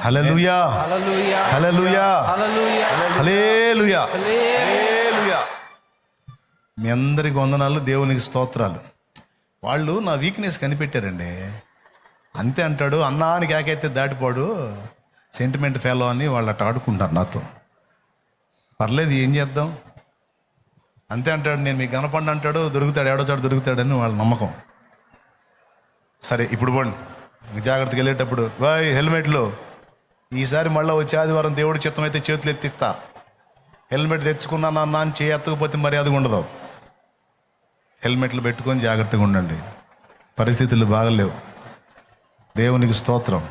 హల్లెలూయా, హల్లెలూయా, హల్లెలూయా. మీ అందరికి వందనాలు, దేవునికి స్తోత్రాలు. వాళ్ళు నా వీక్నెస్ కనిపెట్టారండి. అంతే అంటాడు, అన్నానికి ఏకైతే దాటిపోడు, సెంటిమెంట్ ఫెలో అని వాళ్ళు అట్ట ఆడుకుంటారు నాతో. పర్లేదు, ఏం చేద్దాం. అంతే అంటాడు, నేను మీకు కనపడి అంటాడు, దొరుకుతాడు, ఏడోచాడు దొరుకుతాడని వాళ్ళ నమ్మకం. సరే ఇప్పుడు పోండి, జాగ్రత్తగా వెళ్ళేటప్పుడు బాయ్ హెల్మెట్లు. ఈసారి మళ్ళీ వచ్చే ఆదివారం దేవుడి చిత్తం అయితే చేతులు ఎత్తిస్తా. హెల్మెట్ తెచ్చుకున్నాను అన్నా అని చేయకపోతే మర్యాదగా ఉండదు. హెల్మెట్లు పెట్టుకొని జాగ్రత్తగా ఉండండి. పరిస్థితులు బాగలేవు. దేవునికి స్తోత్రం.